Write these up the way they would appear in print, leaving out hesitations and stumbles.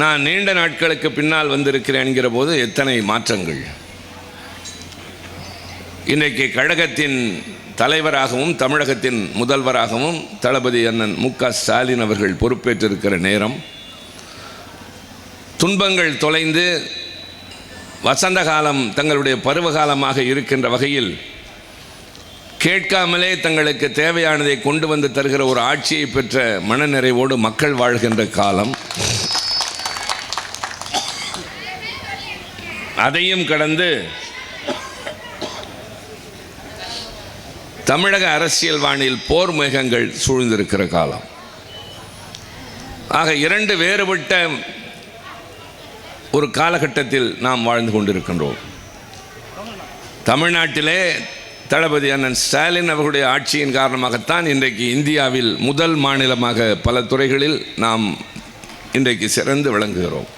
நான் நீண்ட நாட்களுக்கு பின்னால் வந்திருக்கிறேன் என்கிற போது எத்தனை மாற்றங்கள். இன்றைக்கு கழகத்தின் தலைவராகவும் தமிழகத்தின் முதல்வராகவும் தளபதி அண்ணன் மு.க. ஸ்டாலின் அவர்கள் பொறுப்பேற்றிருக்கிற நேரம், துன்பங்கள் தொலைந்து வசந்த காலம் தங்களுடைய பருவகாலமாக இருக்கின்ற வகையில் கேட்காமலே தங்களுக்கு தேவையானதை கொண்டு வந்து தருகிற ஒரு ஆட்சியை பெற்ற மனநிறைவோடு மக்கள் வாழ்கின்ற காலம். அதையும் கடந்து தமிழக அரசியல் வானில் போர் மேகங்கள் சூழ்ந்திருக்கிற காலம். ஆக இரண்டு வேறுபட்ட ஒரு காலகட்டத்தில் நாம் வாழ்ந்து கொண்டிருக்கின்றோம். தமிழ்நாட்டிலே தளபதி அண்ணன் ஸ்டாலின் அவர்களுடைய ஆட்சியின் காரணமாகத்தான் இன்றைக்கு இந்தியாவில் முதல் மாநிலமாக பல துறைகளில் நாம் இன்றைக்கு சிறந்து விளங்குகிறோம்.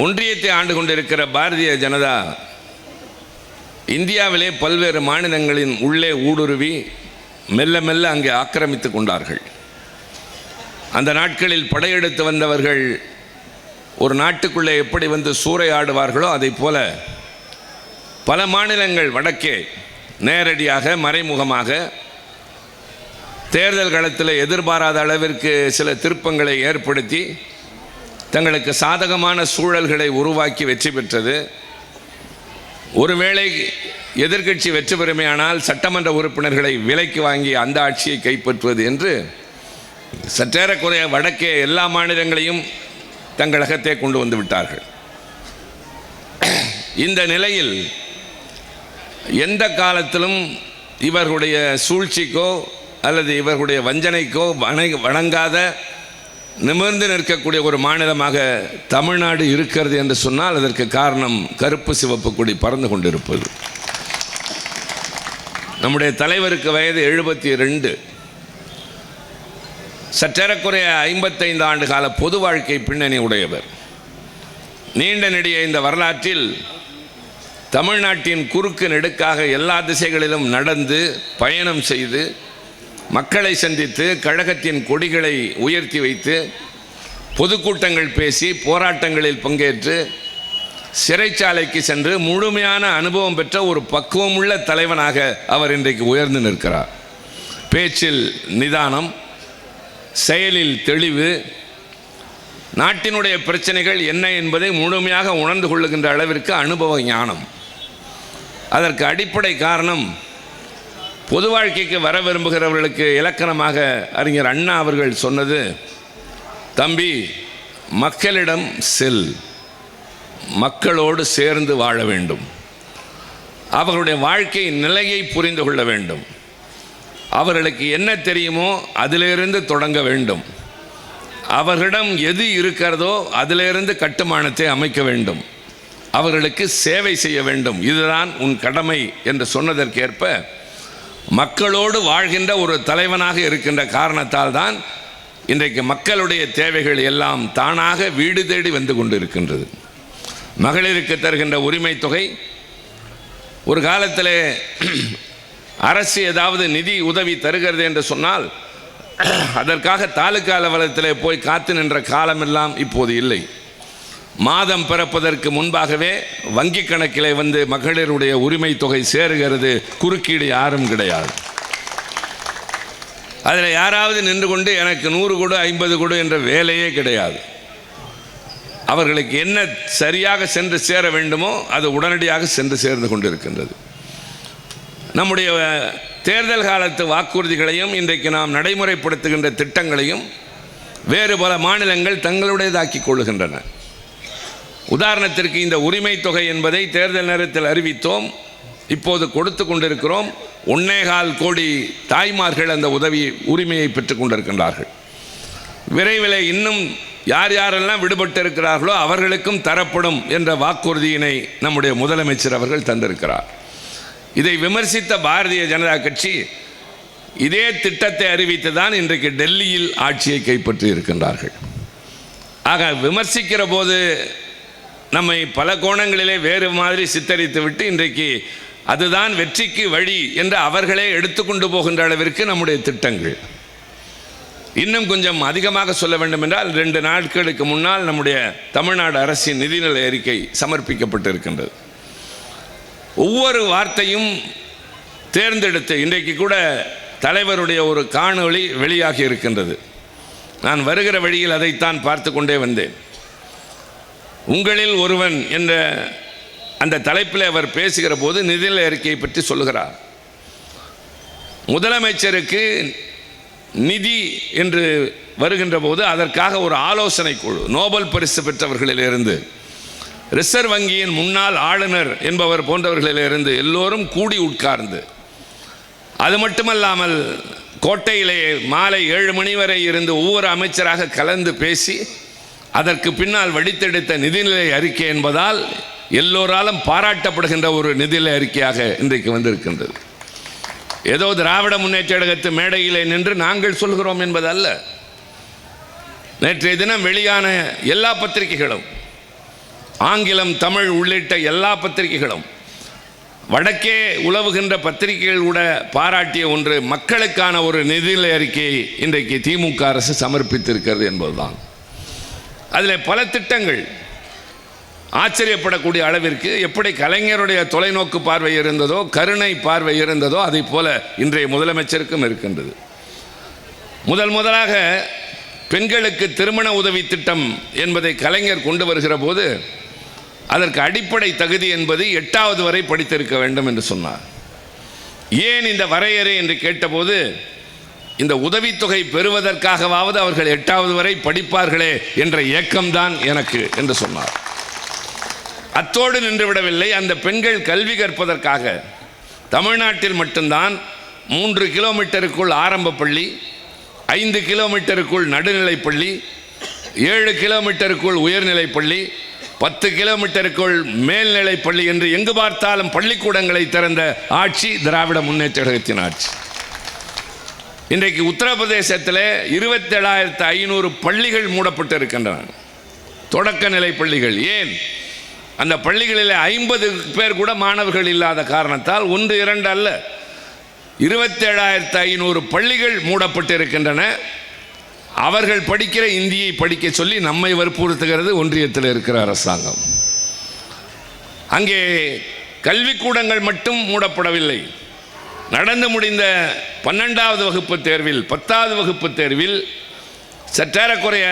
ஒன்றியத்தை ஆண்டு கொண்டிருக்கிற பாரதிய ஜனதா இந்தியாவிலே பல்வேறு மாநிலங்களின் உள்ளே ஊடுருவி மெல்ல மெல்ல அங்கே ஆக்கிரமித்து கொண்டார்கள். அந்த நாட்களில் படையெடுத்து வந்தவர்கள் ஒரு நாட்டுக்குள்ளே எப்படி வந்து சூறையாடுவார்களோ அதை போல பல மாநிலங்கள் வடக்கே நேரடியாக மறைமுகமாக தேர்தல் களத்தில் எதிர்பாராத அளவிற்கு சில திருப்பங்களை ஏற்படுத்தி தங்களுக்கு சாதகமான சூழல்களை உருவாக்கி வெற்றி பெற்றது. ஒருவேளை எதிர்க்கட்சி வெற்றி பெறுமையானால் சட்டமன்ற உறுப்பினர்களை விலைக்கு வாங்கி அந்த ஆட்சியை கைப்பற்றுவது என்று சற்றேறக்குறைய வடக்கே எல்லா மாநிலங்களையும் தங்களகத்தே கொண்டு வந்து விட்டார்கள். இந்த நிலையில் எந்த காலத்திலும் இவர்களுடைய சூழ்ச்சிக்கோ அல்லது இவர்களுடைய வஞ்சனைக்கோ வணங்காத நிமிர்ந்து நிற்கக்கூடிய ஒரு மாநிலமாக தமிழ்நாடு இருக்கிறது என்று சொன்னால் அதற்கு காரணம் கருப்பு சிவப்பு கொடி பறந்து கொண்டிருப்பது. நம்முடைய தலைவருக்கு வயது 72. சற்றேறக்குறைய 55 ஆண்டு கால பொது வாழ்க்கை பின்னணி உடையவர். நீண்ட நெடிய இந்த வரலாற்றில் தமிழ்நாட்டின் குறுக்கு நெடுக்காக எல்லா திசைகளிலும் நடந்து பயணம் செய்து மக்களை சந்தித்து கழகத்தின் கொடிகளை உயர்த்தி வைத்து பொதுக்கூட்டங்கள் பேசி போராட்டங்களில் பங்கேற்று சிறைச்சாலைக்கு சென்று முழுமையான அனுபவம் பெற்ற ஒரு பக்குவமுள்ள தலைவனாக அவர் இன்றைக்கு உயர்ந்து நிற்கிறார். பேச்சில் நிதானம், செயலில் தெளிவு, நாட்டினுடைய பிரச்சனைகள் என்ன என்பதை முழுமையாக உணர்ந்து கொள்ளுகின்ற அளவிற்கு அனுபவ ஞானம். அதற்கு அடிப்படை காரணம் பொது வாழ்க்கைக்கு வர விரும்புகிறவர்களுக்கு இலக்கணமாக அறிஞர் அண்ணா அவர்கள் சொன்னது, தம்பி மக்களிடம் செல், மக்களோடு சேர்ந்து வாழ வேண்டும், அவர்களுடைய வாழ்க்கை நிலையை புரிந்து கொள்ள வேண்டும், அவர்களுக்கு என்ன தெரியுமோ அதிலிருந்து தொடங்க வேண்டும், அவர்களிடம் எது இருக்கிறதோ அதிலிருந்து கட்டுமானத்தை அமைக்க வேண்டும், அவர்களுக்கு சேவை செய்ய வேண்டும், இதுதான் உன் கடமை என்று சொன்னதற்கேற்ப மக்களோடு வாழ்கின்ற ஒரு தலைவனாக இருக்கின்ற காரணத்தால் தான் இன்றைக்கு மக்களுடைய தேவைகள் எல்லாம் தானாக வீடு தேடி வந்து கொண்டிருக்கின்றது. மகளிருக்கு தருகின்ற உரிமை தொகை, ஒரு காலத்தில் அரசு ஏதாவது நிதி உதவி தருகிறது என்று சொன்னால் அதற்காக தாலுகா அலுவலகத்தில் போய் காத்து நின்ற காலமெல்லாம் இப்போது இல்லை. மாதம் பிறப்பதற்கு முன்பாகவே வங்கி கணக்கிலே வந்து மகளிருடைய உரிமை தொகை சேருகிறது. குறுக்கீடு யாரும் கிடையாது. அதில் யாராவது நின்று கொண்டு எனக்கு 100 கொடு 50 கொடு என்ற வேலையே கிடையாது. அவர்களுக்கு என்ன சரியாக சென்று சேர வேண்டுமோ அது உடனடியாக சென்று சேர்ந்து கொண்டிருக்கின்றது. நம்முடைய தேர்தல் காலத்து வாக்குறுதிகளையும் இன்றைக்கு நாம் நடைமுறைப்படுத்துகின்ற திட்டங்களையும் வேறு பல மாநிலங்கள் தங்களுடையதாக்கி கொள்ளுகின்றன. உதாரணத்திற்கு இந்த உரிமை தொகை என்பதை தேர்தல் நேரத்தில் அறிவித்தோம், இப்போது கொடுத்து கொண்டிருக்கிறோம். 1.25 கோடி தாய்மார்கள் அந்த உரிமையை பெற்றுக் கொண்டிருக்கின்றார்கள். விரைவில் இன்னும் யார் யாரெல்லாம் விடுபட்டு இருக்கிறார்களோ அவர்களுக்கும் தரப்படும் என்ற வாக்குறுதியினை நம்முடைய முதலமைச்சர் அவர்கள் தந்திருக்கிறார். இதை விமர்சித்த பாரதிய ஜனதா கட்சி இதே திட்டத்தை அறிவித்து தான் இன்றைக்கு டெல்லியில் ஆட்சியை கைப்பற்றி இருக்கின்றார்கள். ஆக விமர்சிக்கிற போது நம்மை பல கோணங்களிலே வேறு மாதிரி சித்தரித்து விட்டு இன்றைக்கு அதுதான் வெற்றிக்கு வழி என்று அவர்களே எடுத்துக்கொண்டு போகின்ற அளவிற்கு நம்முடைய திட்டங்கள். இன்னும் கொஞ்சம் அதிகமாக சொல்ல வேண்டும் என்றால் 2 நாட்களுக்கு முன்னால் நம்முடைய தமிழ்நாடு அரசின் நிதிநிலை அறிக்கை சமர்ப்பிக்கப்பட்டிருக்கின்றது. ஒவ்வொரு வார்த்தையும் தேர்ந்தெடுத்து இன்றைக்கு கூட தலைவருடைய ஒரு காணொளி வெளியாகி இருக்கின்றது. நான் வருகிற வழியில் அதைத்தான் பார்த்து கொண்டே வந்தேன். உங்களில் ஒருவன் என்ற அந்த தலைப்பில் அவர் பேசுகிற போது நிதிநிலை அறிக்கையை பற்றி சொல்லுகிறார். முதலமைச்சருக்கு நிதி என்று வருகின்ற போது அதற்காக ஒரு ஆலோசனை குழு, நோபல் பரிசு பெற்றவர்களிலிருந்து, ரிசர்வ் வங்கியின் முன்னாள் ஆளுநர் என்பவர் போன்றவர்களிலிருந்து எல்லோரும் கூடி உட்கார்ந்து, அது மட்டுமல்லாமல் கோட்டையிலே மாலை 7 மணி வரை இருந்து ஒவ்வொரு அமைச்சராக கலந்து பேசி அதற்கு பின்னால் வடித்தெடுத்த நிதிநிலை அறிக்கை என்பதால் எல்லோராலும் பாராட்டப்படுகின்ற ஒரு நிதிநிலை அறிக்கையாக இன்றைக்கு வந்திருக்கின்றது. ஏதோ திராவிட முன்னேற்ற கழகத்து மேடையிலே நின்று நாங்கள் சொல்கிறோம் என்பதல்ல. நேற்றைய தினம் வெளியான எல்லா பத்திரிகைகளும், ஆங்கிலம், தமிழ் உள்ளிட்ட எல்லா பத்திரிகைகளும், வடக்கே உலவுகின்ற பத்திரிகைகள் கூட பாராட்டிய ஒன்று, மக்களுக்கான ஒரு நிதிநிலை அறிக்கையை இன்றைக்கு திமுக அரசு சமர்ப்பித்திருக்கிறது என்பதுதான். அதில் பல திட்டங்கள் ஆச்சரியப்படக்கூடிய அளவிற்கு, எப்படி கலைஞருடைய தொலைநோக்கு பார்வை இருந்ததோ, கருணை பார்வை இருந்ததோ, அதை போல இன்றைய முதலமைச்சருக்கும் இருக்கின்றது. முதலாக பெண்களுக்கு திருமண உதவி திட்டம் என்பதை கலைஞர் கொண்டு வருகிற போது அதற்கு அடிப்படை தகுதி என்பது 8வது வரை படித்திருக்க வேண்டும் என்று சொன்னார். ஏன் இந்த வரையறை என்று கேட்டபோது, இந்த உதவித்தொகை பெறுவதற்காகவாவது அவர்கள் 8வது வரை படிப்பார்களே என்ற ஏக்கம்தான் எனக்கு என்று சொன்னார். அத்தோடு நின்றுவிடவில்லை. அந்த பெண்கள் கல்வி கற்பதற்காக தமிழ்நாட்டில் மட்டும்தான் 3 கிலோமீட்டருக்குள் ஆரம்ப பள்ளி, 5 கிலோமீட்டருக்குள் நடுநிலைப்பள்ளி, 7 கிலோமீட்டருக்குள் உயர்நிலைப்பள்ளி, 10 கிலோமீட்டருக்குள் மேல்நிலைப்பள்ளி என்று எங்கு பார்த்தாலும் பள்ளிக்கூடங்களை திறந்த ஆட்சி திராவிட முன்னேற்ற கழகத்தின் ஆட்சி. இன்றைக்கு உத்தரப்பிரதேசத்தில் 27,500 பள்ளிகள் மூடப்பட்டு இருக்கின்றன, தொடக்க நிலை பள்ளிகள். ஏன்? அந்த பள்ளிகளில் 50 பேர் கூட மாணவர்கள் இல்லாத காரணத்தால் 1, 2 அல்ல, 27,500 பள்ளிகள் மூடப்பட்டு இருக்கின்றன. அவர்கள் படிக்கிற இந்தியை படிக்க சொல்லி நம்மை வற்புறுத்துகிறது ஒன்றியத்தில் இருக்கிற அரசாங்கம். அங்கே கல்விக்கூடங்கள் மட்டும் மூடப்படவில்லை. நடந்து முடிந்த 12வது வகுப்பு தேர்வில், 10வது வகுப்பு தேர்வில் சற்றேறக்குறைய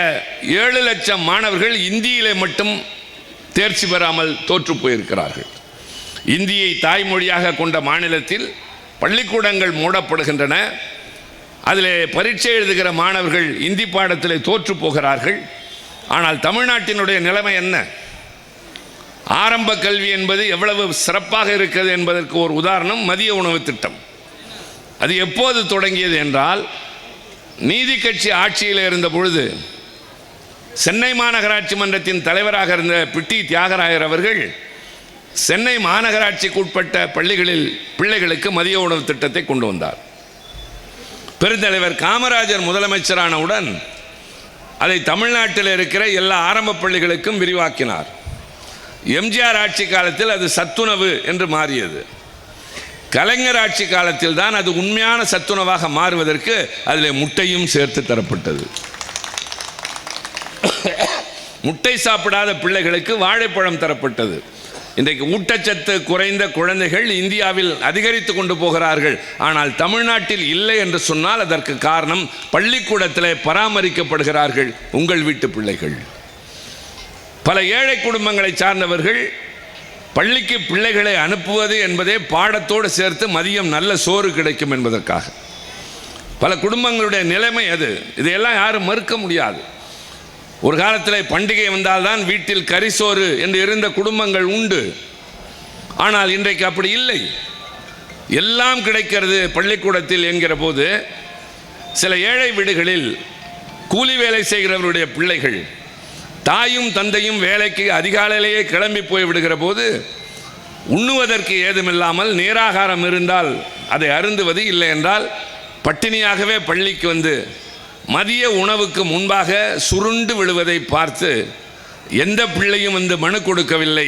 7 லட்சம் மாணவர்கள் இந்தியிலே மட்டும் தேர்ச்சி பெறாமல் தோற்று போயிருக்கிறார்கள். இந்தியை தாய்மொழியாக கொண்ட மாநிலத்தில் பள்ளிக்கூடங்கள் மூடப்படுகின்றன. அதில் பரீட்சை எழுதுகிற மாணவர்கள் இந்தி பாடத்திலே தோற்று போகிறார்கள். ஆனால் தமிழ்நாட்டினுடைய நிலைமை என்ன? ஆரம்ப கல்வி என்பது எவ்வளவு சிறப்பாக இருக்கிறது என்பதற்கு ஒரு உதாரணம் மதிய உணவு திட்டம். அது எப்போது தொடங்கியது என்றால், நீதி கட்சி ஆட்சியில் இருந்த பொழுது சென்னை மாநகராட்சி மன்றத்தின் தலைவராக இருந்த பிட்டி தியாகராயர் அவர்கள் சென்னை மாநகராட்சிக்கு உட்பட்ட பள்ளிகளில் பிள்ளைகளுக்கு மதிய உணவு திட்டத்தை கொண்டு வந்தார். பெருந்தலைவர் காமராஜர் முதலமைச்சரானவுடன் அதை தமிழ்நாட்டில் இருக்கிற எல்லா ஆரம்ப பள்ளிகளுக்கும் விரிவாக்கினார். எம்ஜிஆர் ஆட்சி காலத்தில் அது சத்துணவு என்று மாறியது. கலைஞர் ஆட்சி காலத்தில் தான் அது உண்மையான சத்துணவாக மாறுவதற்கு அதில் முட்டையும் சேர்த்து தரப்பட்டது. முட்டை சாப்பிடாத பிள்ளைகளுக்கு வாழைப்பழம் தரப்பட்டது. இன்றைக்கு ஊட்டச்சத்து குறைந்த குழந்தைகள் இந்தியாவில் அதிகரித்து கொண்டு போகிறார்கள். ஆனால் தமிழ்நாட்டில் இல்லை என்று சொன்னால் அதற்கு காரணம், பள்ளிக்கூடத்தில் பராமரிக்கப்படுகிறார்கள் உங்கள் வீட்டு பிள்ளைகள். பல ஏழை குடும்பங்களை சார்ந்தவர்கள் பள்ளிக்கு பிள்ளைகளை அனுப்புவது என்பதே பாடத்தோடு சேர்த்து மதியம் நல்ல சோறு கிடைக்கும் என்பதற்காக. பல குடும்பங்களுடைய நிலைமை அது. இதையெல்லாம் யாரும் மறுக்க முடியாது. ஒரு காலத்தில் பண்டிகை வந்தால்தான் வீட்டில் கரிசோறு என்று இருந்த குடும்பங்கள் உண்டு. ஆனால் இன்றைக்கு அப்படி இல்லை. எல்லாம் கிடைக்கிறது பள்ளிக்கூடத்தில் என்கிற போது, சில ஏழை வீடுகளில் கூலி வேலை செய்கிறவருடைய பிள்ளைகள் தாயும் தந்தையும் வேலைக்கு அதிகாலையிலேயே கிளம்பி போய் விடுகிற போது உண்ணுவதற்கு ஏதுமில்லாமல் நீராகாரம் இருந்தால் அதை அருந்துவது, இல்லை என்றால் பட்டினியாகவே பள்ளிக்கு வந்து மதிய உணவுக்கு முன்பாக சுருண்டு விழுவதை பார்த்து எந்த பிள்ளையும் வந்து மனு கொடுக்கவில்லை.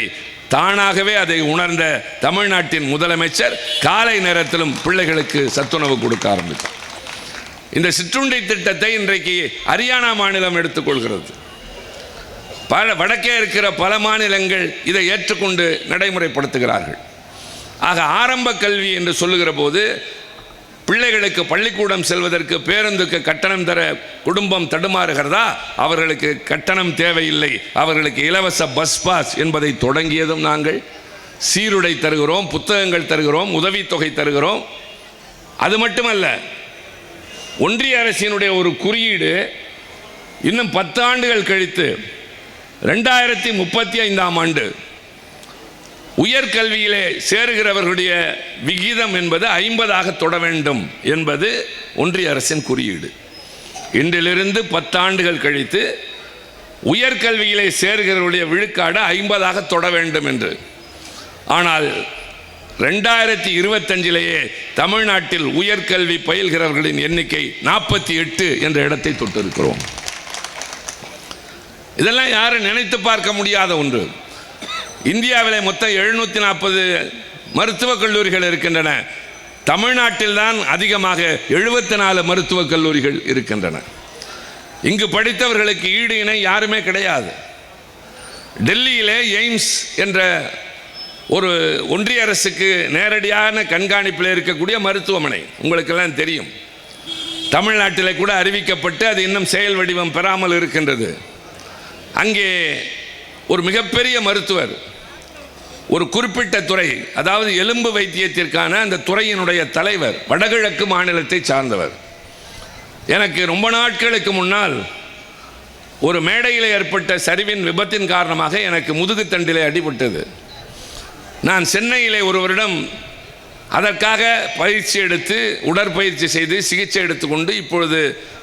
தானாகவே அதை உணர்ந்த தமிழ்நாட்டின் முதலமைச்சர் காலை நேரத்திலும் பிள்ளைகளுக்கு சத்துணவு கொடுக்க ஆரம்பித்தார். இந்த சிற்றுண்டி திட்டத்தை இன்றைக்கு ஹரியானா மாநிலம் எடுத்துக்கொள்கிறது. வடக்கே இருக்கிற பல மாநிலங்கள் இதை ஏற்றுக்கொண்டு நடைமுறைப்படுத்துகிறார்கள். ஆக ஆரம்ப கல்வி என்று சொல்லுகிற போது பிள்ளைகளுக்கு பள்ளிக்கூடம் செல்வதற்கு பேருந்துக்கு கட்டணம் தர குடும்பம் தடுமாறுகிறதா? அவர்களுக்கு கட்டணம் தேவையில்லை, அவர்களுக்கு இலவச பஸ் பாஸ் என்பதை தொடங்கியதும் நாங்கள். சீருடை தருகிறோம், புத்தகங்கள் தருகிறோம், உதவித்தொகை தருகிறோம். அது மட்டுமல்ல, ஒன்றிய அரசினுடைய ஒரு குறியீடு இன்னும் 10 ஆண்டுகள் கழித்து 2035ஆம் ஆண்டு உயர்கல்வியிலே சேருகிறவர்களுடைய விகிதம் என்பது 50ஆக தொட வேண்டும் என்பது ஒன்றிய அரசின் குறியீடு. இன்றிலிருந்து 10 ஆண்டுகள் கழித்து உயர்கல்வியிலே சேருகிறவர்களுடைய விழுக்காடு 50ஆக தொட வேண்டும் என்று. ஆனால் 2025லேயே தமிழ்நாட்டில் உயர்கல்வி பயில்கிறவர்களின் எண்ணிக்கை 48 என்ற இடத்தை தொட்டிருக்கிறோம். இதெல்லாம் யாரும் நினைத்து பார்க்க முடியாத ஒன்று. இந்தியாவிலே மொத்தம் 740 மருத்துவக் கல்லூரிகள் இருக்கின்றன. தமிழ்நாட்டில் தான் அதிகமாக 74 மருத்துவக் கல்லூரிகள் இருக்கின்றன. இங்கு படித்தவர்களுக்கு ஈடு இணை யாருமே கிடையாது. டெல்லியிலே எய்ம்ஸ் என்ற ஒரு ஒன்றிய அரசுக்கு நேரடியான கண்காணிப்பில் இருக்கக்கூடிய மருத்துவமனை உங்களுக்கெல்லாம் தெரியும். தமிழ்நாட்டிலே கூட அறிவிக்கப்பட்டு அது இன்னும் செயல் வடிவம் பெறாமல் இருக்கின்றது. அங்கே ஒரு மிகப்பெரிய மருத்துவர் ஒரு குறிப்பிட்ட துறை, அதாவது எலும்பு வைத்தியத்திற்கான அந்த துறையினுடைய தலைவர், வடகிழக்கு மாநிலத்தை சார்ந்தவர். எனக்கு ரொம்ப நாட்களுக்கு முன்னால் ஒரு மேடையில் ஏற்பட்ட சரிவின் விபத்தின் காரணமாக எனக்கு முதுகுத்தண்டிலே அடிபட்டது. நான் சென்னையிலே ஒருவரிடம் அதற்காக பயிற்சி எடுத்து உடற்பயிற்சி செய்து சிகிச்சை எடுத்துக்கொண்டு இப்பொழுது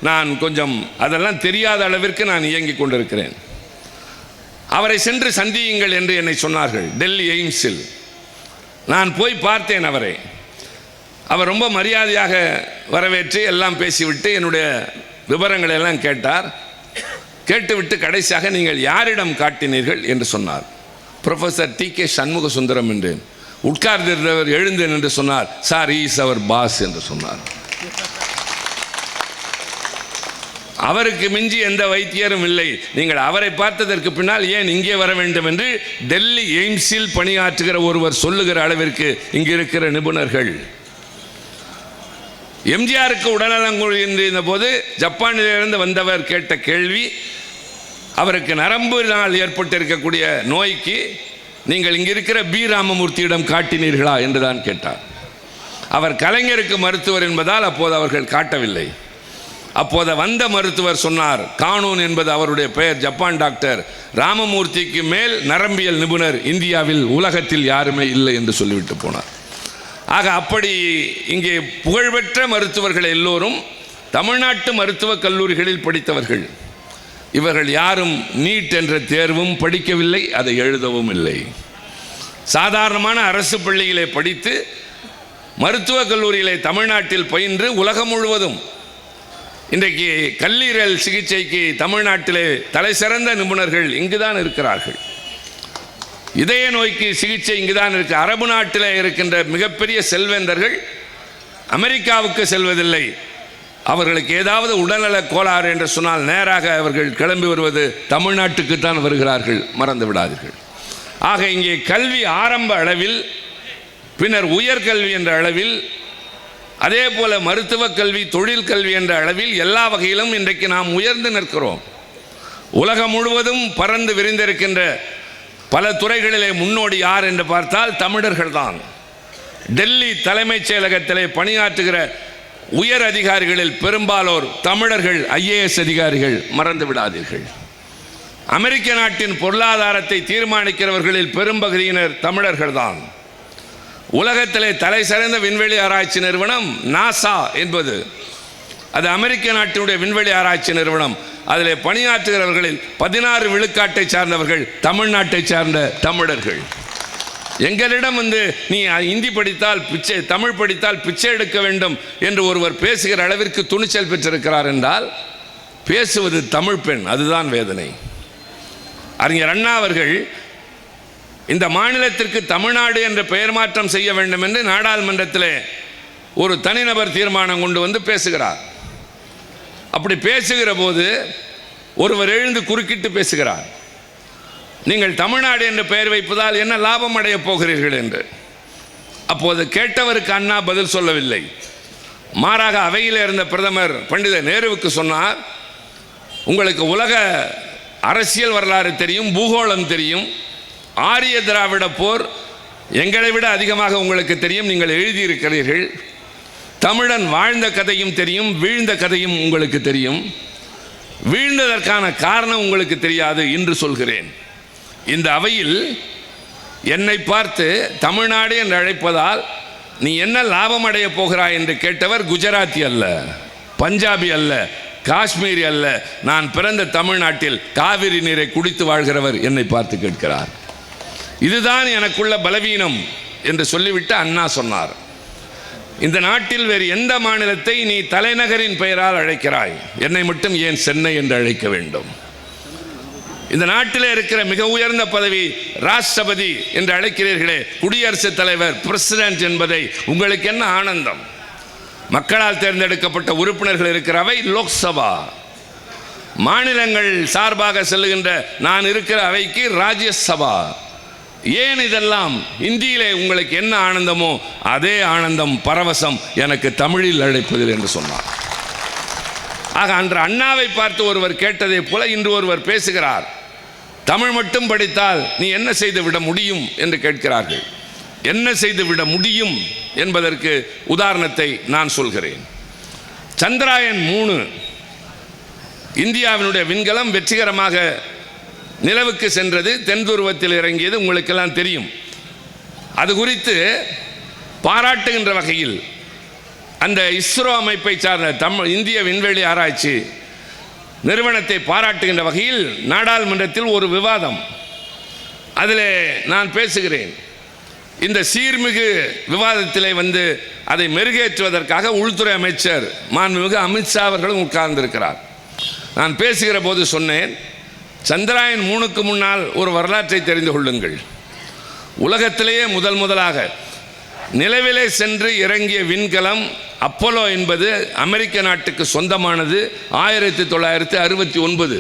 நான் கொஞ்சம் அதெல்லாம் தெரியாத அளவிற்கு நான் இயங்கிக் கொண்டிருக்கிறேன். அவரை சென்று சந்தியுங்கள் என்று என்னை சொன்னார்கள் டெல்லி எய்ம்ஸில். நான் போய் பார்த்தேன் அவரை. அவர் ரொம்ப மரியாதையாக வரவேற்று எல்லாம் பேசிவிட்டு என்னுடைய விவரங்களை எல்லாம் கேட்டார். கேட்டுவிட்டு கடைசியாக நீங்கள் யாரிடம் காட்டினீர்கள் என்று சொன்னார். Professor DK. சண்முக சுந்தரம் என்றேன். உட்கார்ந்திருந்தவர் எழுந்தேன் என்று சொன்னார். சார், இஸ் அவர் பாஸ் என்று சொன்னார். அவருக்கு மிஞ்சி எந்த வைத்தியரும் இல்லை. நீங்கள் அவரை பார்த்ததற்கு பின்னால் ஏன் இங்கே வர வேண்டும் என்று டெல்லி எய்ம்ஸில் பணியாற்றுகிற ஒருவர் சொல்லுகிற அளவிற்கு இங்கு இருக்கிற நிபுணர்கள். எம்ஜிஆருக்கு உடல்நலம் குன்றியிருந்த போது ஜப்பானிலிருந்து வந்தவர் கேட்ட கேள்வி, அவருக்கு நரம்பினால் ஏற்பட்டிருக்கக்கூடிய நோய்க்கு நீங்கள் இங்கே இருக்கிற பி ராமமூர்த்தியிடம் காட்டினீர்களா என்றுதான் கேட்டார். அவர் கலைஞருக்கு மருத்துவர் என்பதால் அப்போது அவர்கள் காட்டவில்லை. அப்போது வந்த மருத்துவர் சொன்னார், கானூன் என்பது அவருடைய பெயர், ஜப்பான் டாக்டர், ராமமூர்த்திக்கு மேல் நரம்பியல் நிபுணர் இந்தியாவில் உலகத்தில் யாருமே இல்லை என்று சொல்லிவிட்டு போனார். ஆக அப்படி இங்கே புகழ்பெற்ற மருத்துவர்கள் எல்லோரும் தமிழ்நாட்டு மருத்துவக் கல்லூரிகளில் படித்தவர்கள். இவர்கள் யாரும் நீட் என்ற தேர்வும் படிக்கவில்லை, அதை எழுதவும் இல்லை. சாதாரணமான அரசு பள்ளியிலே படித்து மருத்துவக் கல்லூரியிலே தமிழ்நாட்டில் பயின்று உலகம் முழுவதும் இன்றைக்கு கல்லீரல் சிகிச்சைக்கு தமிழ்நாட்டிலே தலை சிறந்த நிபுணர்கள் இங்குதான் இருக்கிறார்கள். இதய நோய்க்கு சிகிச்சை இங்குதான் இருக்கு. அரபு நாட்டிலே இருக்கின்ற மிகப்பெரிய செல்வந்தர்கள் அமெரிக்காவுக்கு செல்வதில்லை. அவர்களுக்கு ஏதாவது உடல்நல கோளாறு என்று சொன்னால் நேராக அவர்கள் கிளம்பி வருவது தமிழ்நாட்டுக்கு தான் வருகிறார்கள், மறந்து விடாதீர்கள். ஆக இங்கே கல்வி ஆரம்ப அளவில், பின்னர் உயர்கல்வி என்ற அளவில், அதே போல மருத்துவக் கல்வி, தொழில் கல்வி என்ற அளவில் எல்லா வகையிலும் இன்றைக்கு நாம் உயர்ந்து நிற்கிறோம். உலகம் முழுவதும் பறந்து விரிந்திருக்கின்ற பல துறைகளிலே முன்னோடி யார் என்று பார்த்தால் தமிழர்கள் தான். டெல்லி தலைமைச் செயலகத்திலே பணியாற்றுகிற உயர் அதிகாரிகளில் பெரும்பாலோர் தமிழர்கள், ஐஏஎஸ் அதிகாரிகள், மறந்து விடாதீர்கள். அமெரிக்க நாட்டின் பொருளாதாரத்தை தீர்மானிக்கிறவர்களில் பெரும்பகுதியினர் தமிழர்கள் தான். உலகத்திலே தலை சிறந்த விண்வெளி ஆராய்ச்சி நிறுவனம் நாசா என்பது, அது அமெரிக்க நாட்டினுடைய விண்வெளி ஆராய்ச்சி நிறுவனம். அதில் பணியாற்றுகிறவர்களில் 16 விழுக்காட்டை சார்ந்தவர்கள் தமிழ்நாட்டை சார்ந்த தமிழர்கள். எங்களிடம் நீ இந்தி படித்தால் பிச்சை, தமிழ் படித்தால் பிச்சை எடுக்க வேண்டும் என்று ஒருவர் பேசுகிற அளவிற்கு துணிச்சல் பெற்றிருக்கிறார் என்றால் பேசுவது தமிழ் பெண், அதுதான் வேதனை. அறிஞர் அண்ணா அவர்கள் இந்த மாநிலத்திற்கு தமிழ்நாடு என்ற பெயர் மாற்றம் செய்ய வேண்டும் என்று நாடாளுமன்றத்தில் ஒரு தனிநபர் தீர்மானம் கொண்டு வந்து பேசுகிறார். அப்படி பேசுகிற போது ஒருவர் எழுந்து குறுக்கிட்டு பேசுகிறார், நீங்கள் தமிழ்நாடு என்று பெயர் வைப்பதால் என்ன லாபம் அடைய போகிறீர்கள் என்று. அப்போது கேட்டவருக்கு அண்ணா பதில் சொல்லவில்லை. மாறாக அவையில் இருந்த பிரதமர் பண்டித நேருவுக்கு சொன்னார், உங்களுக்கு உலக அரசியல் வரலாறு தெரியும், பூகோளம் தெரியும், ஆரிய திராவிட போர் எங்களை விட அதிகமாக உங்களுக்கு தெரியும், நீங்கள் எழுதியிருக்கிறீர்கள். தமிழன் வாழ்ந்த கதையும் தெரியும், வீழ்ந்த கதையும் உங்களுக்கு தெரியும். வீழ்ந்ததற்கான காரணம் உங்களுக்கு தெரியாது என்று சொல்கிறேன். இந்த அவையில் என்னை பார்த்து தமிழ்நாடு என்று அழைப்பதால் நீ என்ன லாபம் அடைய போகிறாய் என்று கேட்டவர் குஜராத்தி அல்ல, பஞ்சாபி அல்ல, காஷ்மீரி அல்ல, நான் பிறந்த தமிழ்நாட்டில் காவிரி நீரை குடித்து வாழ்கிறவர் என்னை பார்த்து கேட்கிறார். இதுதான் எனக்குள்ள பலவீனம் என்று சொல்லிவிட்டு அண்ணா சொன்னார், இந்த நாட்டில் வேறு எந்த மாநிலத்தை நீ தலைநகரின் பெயரால் அழைக்கிறாய், என்னை மட்டும் ஏன் சென்னை என்று அழைக்க வேண்டும்? இந்த நாட்டில் இருக்கிற மிக உயர்ந்த பதவி ராஷ்டிரபதி என்று அழைக்கிறீர்களே, குடியரசுத் தலைவர், பிரசிடென்ட் என்பதை உங்களுக்கு என்ன ஆனந்தம்? மக்களால் தேர்ந்தெடுக்கப்பட்ட உறுப்பினர்கள் இருக்கிற அவை லோக்சபா. மாநிலங்கள் சார்பாக செல்லுகின்ற நான் இருக்கிற அவைக்கு ராஜ்யசபா. ஏன் இதெல்லாம்? இந்தியிலே உங்களுக்கு என்ன ஆனந்தமோ அதே ஆனந்தம், பரவசம் எனக்கு தமிழில் அழைப்பதில் என்று சொன்னார். ஆக அன்று அண்ணாவை பார்த்து ஒருவர் கேட்டதை போல இன்று ஒருவர் பேசுகிறார், தமிழ் மட்டும் படித்தால் நீ என்ன செய்து விட முடியும் என்று கேட்கிறார்கள். என்ன செய்து விட முடியும் என்பதற்கு உதாரணத்தை நான் சொல்கிறேன். சந்திராயன் 3 இந்தியாவினுடைய விண்கலம் வெற்றிகரமாக நிலவுக்கு சென்றது, தென் துருவத்தில் இறங்கியது, உங்களுக்கெல்லாம் தெரியும். அது குறித்து பாராட்டுகின்ற வகையில் அந்த இஸ்ரோ அமைப்பை சார்ந்த இந்திய விண்வெளி ஆராய்ச்சி நிறுவனத்தை பாராட்டுகின்ற வகையில் நாடாளுமன்றத்தில் ஒரு விவாதம். அதில் நான் பேசுகிறேன். இந்த சீர்மிகு விவாதத்திலே அதை மெருகேற்றுவதற்காக உள்துறை அமைச்சர் மாண்புமிகு அமித்ஷா அவர்களும் உட்கார்ந்திருக்கிறார். நான் பேசுகிற போது சொன்னேன், சந்திராயன் 3க்கு முன்னால் ஒரு வரலாற்றை தெரிந்து கொள்ளுங்கள். உலகத்திலேயே முதலாக நிலவிலே சென்று இறங்கிய விண்கலம் அப்போலோ என்பது அமெரிக்க நாட்டுக்கு சொந்தமானது. 1969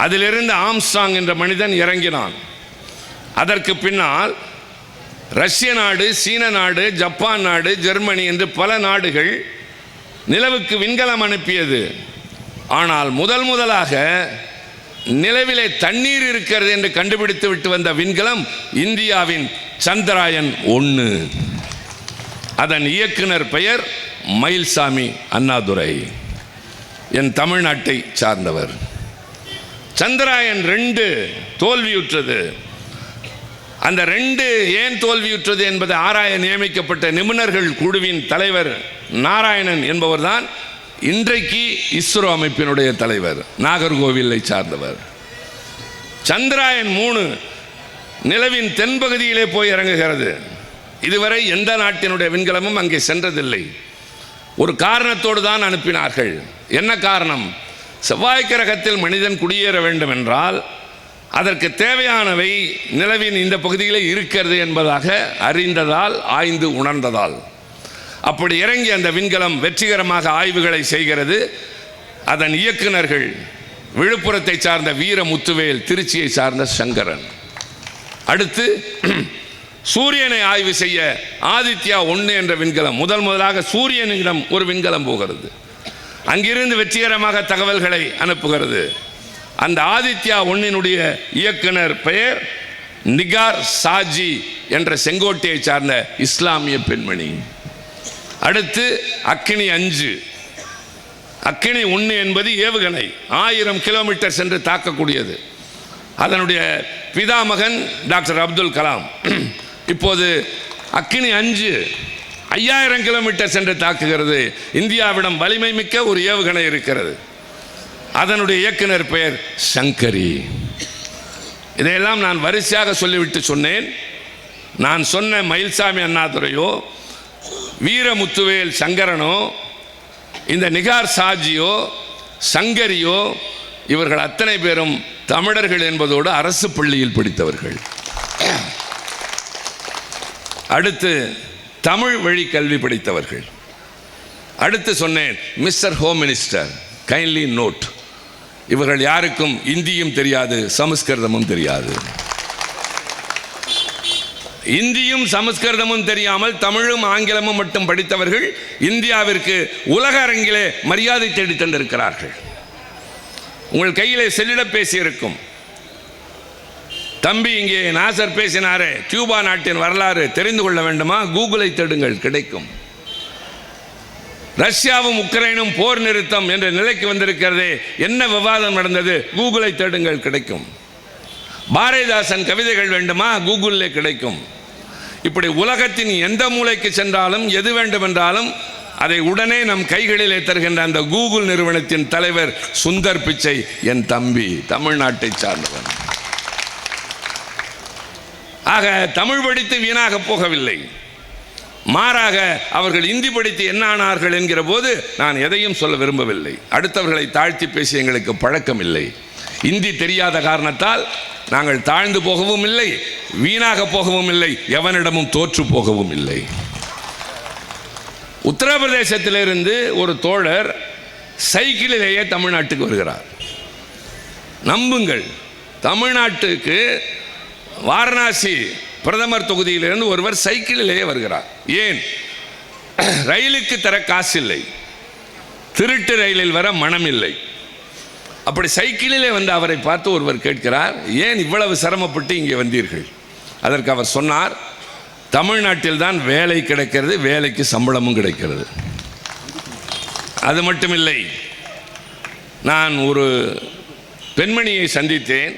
அதிலிருந்து ஆம்ஸ்ட்ராங் என்ற மனிதன் இறங்கினான். அதற்கு பின்னால் ரஷ்ய நாடு, சீன நாடு, ஜப்பான் நாடு, ஜெர்மனி என்று பல நாடுகள் நிலவுக்கு விண்கலம் அனுப்பியது. ஆனால் முதலாக நிலவிலே தண்ணீர் இருக்கிறது என்று கண்டுபிடித்து விட்டு வந்த விண்கலம் இந்தியாவின் சந்திராயன் 1. அதன் இயக்குனர் பெயர் மயில்சாமி அண்ணாதுரை, என் தமிழ்நாட்டை சார்ந்தவர். சந்திராயன் 2 தோல்வியுற்றது. அந்த 2 ஏன் தோல்வியுற்றது என்பதை ஆராய நியமிக்கப்பட்ட நிபுணர்கள் குழுவின் தலைவர் நாராயணன் என்பவர்தான் இன்றைக்கு இஸ்ரோ அமைப்பினுடைய தலைவர், நாகர்கோவிலை சார்ந்தவர். சந்திராயன் 3 நிலவின் தென்பகுதியிலே போய் இறங்குகிறது. இதுவரை எந்த நாட்டினுடைய விண்கலமும் அங்கே சென்றதில்லை. ஒரு காரணத்தோடு தான் அனுப்பினார்கள். என்ன காரணம்? செவ்வாய் கிரகத்தில் மனிதன் குடியேற வேண்டும் என்றால் அதற்கு தேவையானவை நிலவின் இந்த பகுதியிலே இருக்கிறது என்பதாக அறிந்ததால், ஆய்ந்து உணர்ந்ததால். அப்படி இறங்கி அந்த விண்கலம் வெற்றிகரமாக ஆய்வுகளை செய்கிறது. அதன் இயக்குநர்கள் விழுப்புரத்தை சார்ந்த வீரமுத்துவேல், திருச்சியை சார்ந்த சங்கரன். அடுத்து சூரியனை ஆய்வு செய்ய ஆதித்யா 1 என்ற விண்கலம் முதலாக சூரியனிடம் ஒரு விண்கலம் போகிறது. அங்கிருந்து வெற்றிகரமாக தகவல்களை அனுப்புகிறது. அந்த ஆதித்யா 1 இயக்குனர் பெயர் நிகார் சாஜி என்ற செங்கோட்டையை சார்ந்த இஸ்லாமிய பெண்மணி. அடுத்து அக்கினி 5. அக்கினி 1 என்பது ஏவுகணை, 1000 கிலோமீட்டர் சென்று தாக்கக்கூடியது. அதனுடைய பிதாமகன் டாக்டர் அப்துல் கலாம். இப்போது அக்கினி 5 5000 கிலோமீட்டர் சென்று தாக்குகிறது. இந்தியாவிடம் வலிமை மிக்க ஒரு ஏவுகணை இருக்கிறது. அதனுடைய இயக்குனர் பெயர் சங்கரி. இதையெல்லாம் நான் வரிசையாக சொல்லிவிட்டு சொன்னேன், நான் சொன்ன மயில்சாமி அண்ணாதுரையோ, வீரமுத்துவேல் சங்கரனோ, இந்த நிகார் சாஜியோ, சங்கரியோ, இவர்கள் அத்தனை பேரும் தமிழர்கள் என்பதோடு அரசு பள்ளியில் படித்தவர்கள். அடுத்து தமிழ் வழி கல்வி படித்தவர்கள். அடுத்து சொன்னேன் mister home minister, kindly note, இவர்கள் யாருக்கும் இந்தியும் தெரியாது, சமஸ்கிருதமும் தெரியாது. இந்தியும் சமஸ்கிருதமும் தெரியாமல் தமிழும் ஆங்கிலமும் மட்டும் படித்தவர்கள் இந்தியாவிற்கு உலக அரங்கிலே மரியாதை தேடி தந்திருக்கிறார்கள். உங்கள் கையிலே செல்லிடப்பேசி இருக்கும். தம்பி இங்கே நாசர் பேசினாரே, கியூபா நாட்டின் வரலாறு தெரிந்து கொள்ள வேண்டுமா? கூகுளை தேடுங்கள், கிடைக்கும். ரஷ்யாவும் உக்ரைனும் போர் நிறுத்தம் என்ற நிலைக்கு வந்திருக்கிறதே, என்ன விவாதம் நடந்தது? கூகுளை தேடுங்கள், கிடைக்கும். பாரதிதாசன் கவிதைகள் வேண்டுமா? கூகுளிலே கிடைக்கும். இப்படி உலகத்தின் எந்த மூலைக்கு சென்றாலும் எது வேண்டுமென்றாலும் அதை உடனே நம் கைகளிலே தருகின்ற அந்த கூகுள் நிறுவனத்தின் தலைவர் சுந்தர் பிச்சை என் தம்பி, தமிழ்நாட்டை சார்ந்தவன். ஆக தமிழ் படித்து வீணாக போகவில்லை, மாறாக அவர்கள் இந்தி படித்து என்ன ஆனார்கள் என்கிற போது நான் எதையும் சொல்ல விரும்பவில்லை. அடுத்தவர்களை தாழ்த்தி பேசி எங்களுக்கு பழக்கம் இல்லை. இந்தி தெரியாத காரணத்தால் நாங்கள் தாழ்ந்து போகவும் இல்லை, வீணாக போகவும் இல்லை, எவனிடமும் தோற்று போகவும் இல்லை. உத்தரப்பிரதேசத்திலிருந்து ஒரு தோழர் சைக்கிளிலேயே தமிழ்நாட்டுக்கு வருகிறார். நம்புங்கள், தமிழ்நாட்டுக்கு வாரணாசி பிரதமர் தொகுதியிலிருந்து ஒருவர் சைக்கிளிலேயே வருகிறார். ஏன்? ரயிலுக்கு தர காசு இல்லை, திருட்டு ரயிலில் வர மனம் இல்லை. அப்படி சைக்கிளிலே வந்து அவரை பார்த்து ஒருவர் கேட்கிறார், ஏன் இவ்வளவு சிரமப்பட்டு இங்கே வந்தீர்கள்? அதற்கு அவர் சொன்னார், தமிழ்நாட்டில் தான் வேலை கிடைக்கிறது, வேலைக்கு சம்பளமும் கிடைக்கிறது. அது மட்டுமில்லை, நான் ஒரு பெண்மணியை சந்தித்தேன்,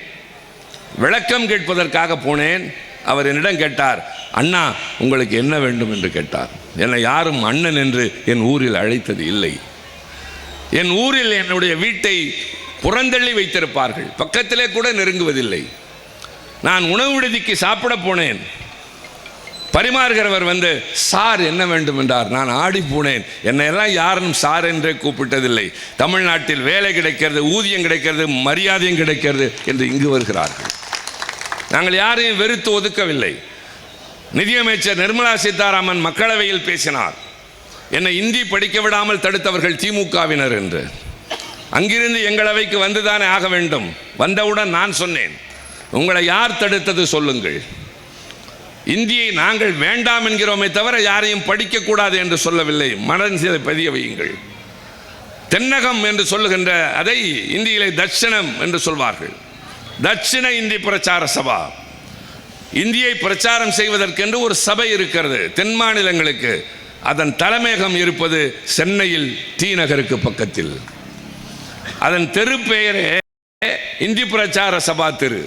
விளக்கம் கேட்பதற்காக போனேன். அவர் என்னிடம் கேட்டார், அண்ணா உங்களுக்கு என்ன வேண்டும் என்று கேட்டார். என்னை யாரும் அண்ணன் என்று என் ஊரில் அழைத்தது இல்லை. என் ஊரில் என்னுடைய வீட்டை புறந்தள்ளி வைத்திருப்பார்கள், பக்கத்திலே கூட நெருங்குவதில்லை. நான் உணவு விடுதிக்கு சாப்பிட போனேன், பரிமாறுகிறவர் வந்து சார் என்ன வேண்டும் என்றார். நான் ஆடி போனேன். என்னையெல்லாம் யாரும் சார் என்றே கூப்பிட்டதில்லை. தமிழ்நாட்டில் வேலை கிடைக்கிறது, ஊதியம் கிடைக்கிறது, மரியாதையும் கிடைக்கிறது என்று இங்கு வருகிறார்கள். நாங்கள் யாரையும் வெறுத்து ஒதுக்கவில்லை. நிதியமைச்சர் நிர்மலா சீதாராமன் மக்களவையில் பேசினார், என்னை இந்தி படிக்க விடாமல் தடுத்தவர்கள் திமுகவினர் என்று. அங்கிருந்து எங்கள் அவைக்கு வந்துதானே ஆக வேண்டும். வந்தவுடன் நான் சொன்னேன், உங்களை யார் தடுத்தது சொல்லுங்கள். இந்தியை நாங்கள் வேண்டாம் என்கிறோமே தவிர யாரையும் படிக்கக்கூடாது என்று சொல்லவில்லை. மனதில் பதிய வையுங்கள். தென்னகம் என்று சொல்லுகின்ற அதை இந்தியிலே தட்சிணம் என்று சொல்வார்கள். தட்சிண இந்தி பிரச்சார சபா, இந்தியை பிரச்சாரம் செய்வதற்கென்று ஒரு சபை இருக்கிறது தென் மாநிலங்களுக்கு. அதன் தலைமையகம் இருப்பது சென்னையில் டி நகருக்கு பக்கத்தில். அதன் தெரு பெயரே இந்தி பிரச்சார சபா தெரு.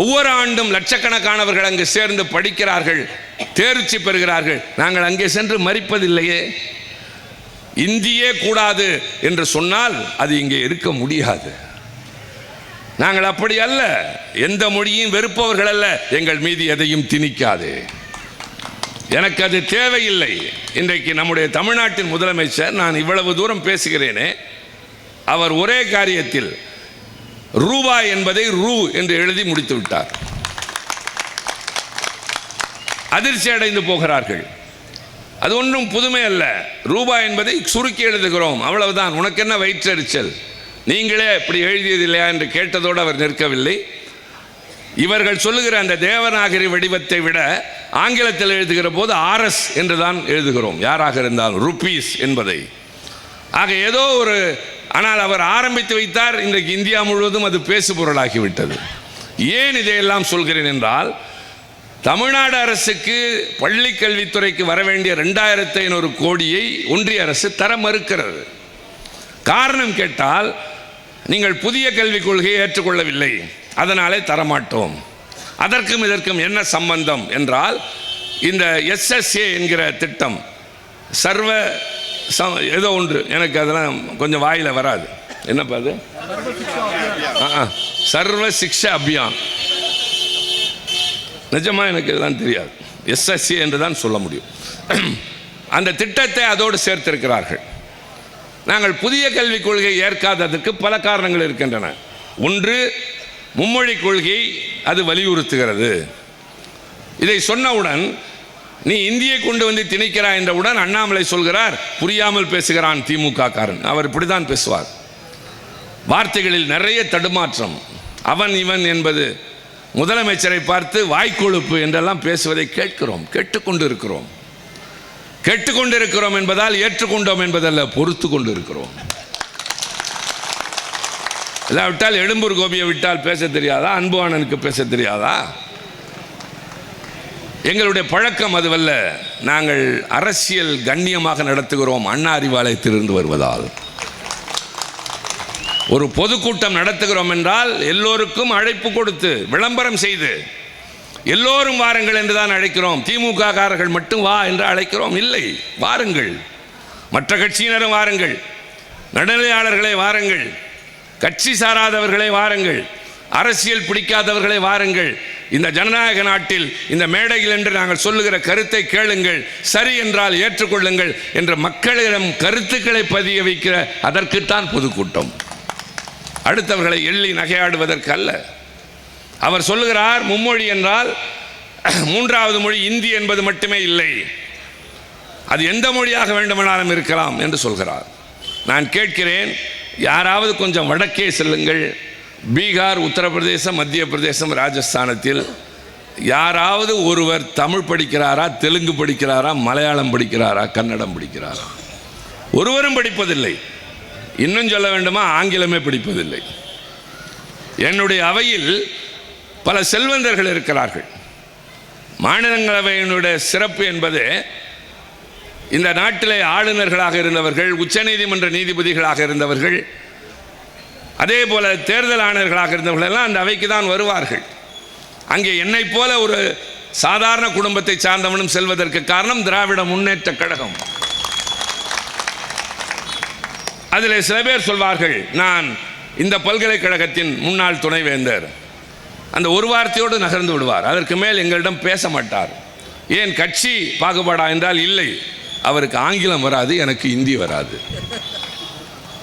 ஒவ்வொரு ஆண்டும் லட்சக்கணக்கானவர்கள் அங்கு சேர்ந்து படிக்கிறார்கள், தேர்ச்சி பெறுகிறார்கள். நாங்கள் அங்கே சென்று மறிப்பதில்லையே. இந்தியே கூடாது என்று சொன்னால் அது இங்கே இருக்க முடியாது. நாங்கள் அப்படி அல்ல, எந்த மொழியும் வெறுப்பவர்கள் அல்ல. எங்கள் மீது எதையும் திணிக்காது. எனக்கு அது தேவையில்லை. இன்றைக்கு நம்முடைய தமிழ்நாட்டின் முதலமைச்சர், நான் இவ்வளவு தூரம் பேசுகிறேனே, அவர் ஒரே காரியத்தில் ரூபாய் என்பதை ரூ என்று எழுதி முடித்து விட்டார். அதிர்ச்சி அடைந்து போகிறார்கள். அது ஒன்றும் புதுமை அல்ல. ரூபாய் என்பதை சுருக்கி எழுதுகிறோம், அவ்வளவுதான். உனக்கு என்ன வயிற்றெரிச்சல், நீங்களே இப்படி எழுதியது இல்லையா என்று கேட்டதோடு அவர் நிற்கவில்லை. இவர்கள் சொல்லுகிற அந்த தேவநாகரி வடிவத்தை விட ஆங்கிலத்தில் எழுதுகிற போது RS என்று தான் எழுதுகிறோம், யாராக இருந்தாலும் ருப்பீஸ் என்பதை. ஆக ஏதோ ஒரு, ஆனால் அவர் ஆரம்பித்து வைத்தார். இன்றைக்கு இந்தியா முழுவதும் அது பேசு பொருளாகிவிட்டது. ஏன் இதையெல்லாம் சொல்கிறேன் என்றால், தமிழ்நாடு அரசுக்கு பள்ளி கல்வித்துறைக்கு வர வேண்டிய 2500 கோடியை ஒன்றிய அரசு தர மறுக்கிறது. காரணம் கேட்டால், நீங்கள் புதிய கல்விக் கொள்கையை ஏற்றுக்கொள்ளவில்லை, அதனாலே தரமாட்டோம். அதற்கும் இதற்கும் என்ன சம்பந்தம் என்றால், இந்த SSA என்கிற திட்டம், சர்வ ஏதோ ஒன்று, எனக்கு அதெல்லாம் கொஞ்சம் வாயில் வராது. என்னப்பா அது? சர்வ சிக்ஷா அபியான். நிஜமாக எனக்கு இதெல்லாம் தெரியாது. SSA என்று தான் சொல்ல முடியும். அந்த திட்டத்தை அதோடு சேர்த்திருக்கிறார்கள். நாங்கள் புதிய கல்விக் கொள்கையை ஏற்காததற்கு பல காரணங்கள் இருக்கின்றன. ஒன்று, மும்மொழி கொள்கை அது வலியுறுத்துகிறது. இதை சொன்னவுடன் நீ இந்தியை கொண்டு வந்து திணிக்கிறாய் என்றவுடன் அண்ணாமலை சொல்கிறார், புரியாமல் பேசுகிறான் திமுக காரன். அவர் இப்படிதான் பேசுவார். வார்த்தைகளில் நிறைய தடுமாற்றம். அவன் இவன் என்பது முதலமைச்சரை பார்த்து வாய்க்கொழுப்பு என்றெல்லாம் பேசுவதை கேட்டுக்கொண்டிருக்கிறோம் என்பதால் ஏற்றுக்கொண்டோம் என்பதல்ல, பொறுத்து கொண்டு இருக்கிறோம். இல்லாவிட்டால் எழும்பூர் கோபியை விட்டால் பேச தெரியாதா? அன்புவாணனுக்கு பேச தெரியாதா? எங்களுடைய பழக்கம் அதுவல்ல. நாங்கள் அரசியல் கண்ணியமாக நடத்துகிறோம். அண்ணா அறிவாலயத்திலிருந்து வருவதால் ஒரு பொதுக்கூட்டம் நடத்துகிறோம் என்றால் எல்லோருக்கும் அழைப்பு கொடுத்து விளம்பரம் செய்து எல்லோரும் வாருங்கள் என்றுதான் அழைக்கிறோம். திமுக காரர்கள் மட்டும் வா என்று அழைக்கிறோம் இல்லை. வாருங்கள், மற்ற கட்சியினரும் வாருங்கள், நடுநிலையாளர்களை வாருங்கள், கட்சி சாராதவர்களை வாருங்கள், அரசியல் பிடிக்காதவர்களை வாருங்கள். இந்த ஜனநாயக நாட்டில் இந்த மேடையில் என்று நாங்கள் சொல்லுகிற கருத்தை கேளுங்கள், சரி என்றால் ஏற்றுக்கொள்ளுங்கள் என்ற மக்களிடம் கருத்துக்களை பதிய வைக்கிற அதற்குத்தான் பொதுக்கூட்டம். அடுத்தவர்களை எள்ளி நகையாடுவதற்கு அல்ல. அவர் சொல்லுகிறார், மும்மொழி என்றால் மூன்றாவது மொழி இந்தி என்பது மட்டுமே இல்லை, அது எந்த மொழியாக வேண்டுமானாலும் இருக்கலாம் என்று சொல்கிறார். நான் கேட்கிறேன், யாராவது கொஞ்சம் வடக்கே செல்லுங்கள். பீகார், உத்தரப்பிரதேசம், மத்திய பிரதேசம், ராஜஸ்தானத்தில் யாராவது ஒருவர் தமிழ் படிக்கிறாரா, தெலுங்கு படிக்கிறாரா, மலையாளம் படிக்கிறாரா, கன்னடம் படிக்கிறாரா? ஒருவரும் படிப்பதில்லை. இன்னும் சொல்ல வேண்டுமா, ஆங்கிலமே படிப்பதில்லை. என்னுடைய அவையில் பல செல்வந்தர்கள் இருக்கிறார்கள். மாநிலங்களவையினுடைய சிறப்பு என்பது இந்த நாட்டிலே ஆளுநர்களாக இருந்தவர்கள், உச்சநீதிமன்ற நீதிபதிகளாக இருந்தவர்கள், அதே போல தேர்தல் ஆணையர்களாக இருந்தவர்கள் எல்லாம் அந்த அவைக்கு தான் வருவார்கள். அங்கே என்னை போல ஒரு சாதாரண குடும்பத்தை சார்ந்தவனும் செல்வதற்கு காரணம் திராவிட முன்னேற்ற கழகம். அதில் சில பேர் சொல்வார்கள், நான் இந்த பல்கலைக்கழகத்தின் முன்னாள் துணைவேந்தர். அந்த ஒரு வார்த்தையோடு நகர்ந்து விடுவார். அதற்கு மேல் எங்களிடம் பேச மாட்டார். ஏன் கட்சி பாகுபாடா என்றால் இல்லை, அவருக்கு ஆங்கிலம் வராது, எனக்கு இந்தி வராது.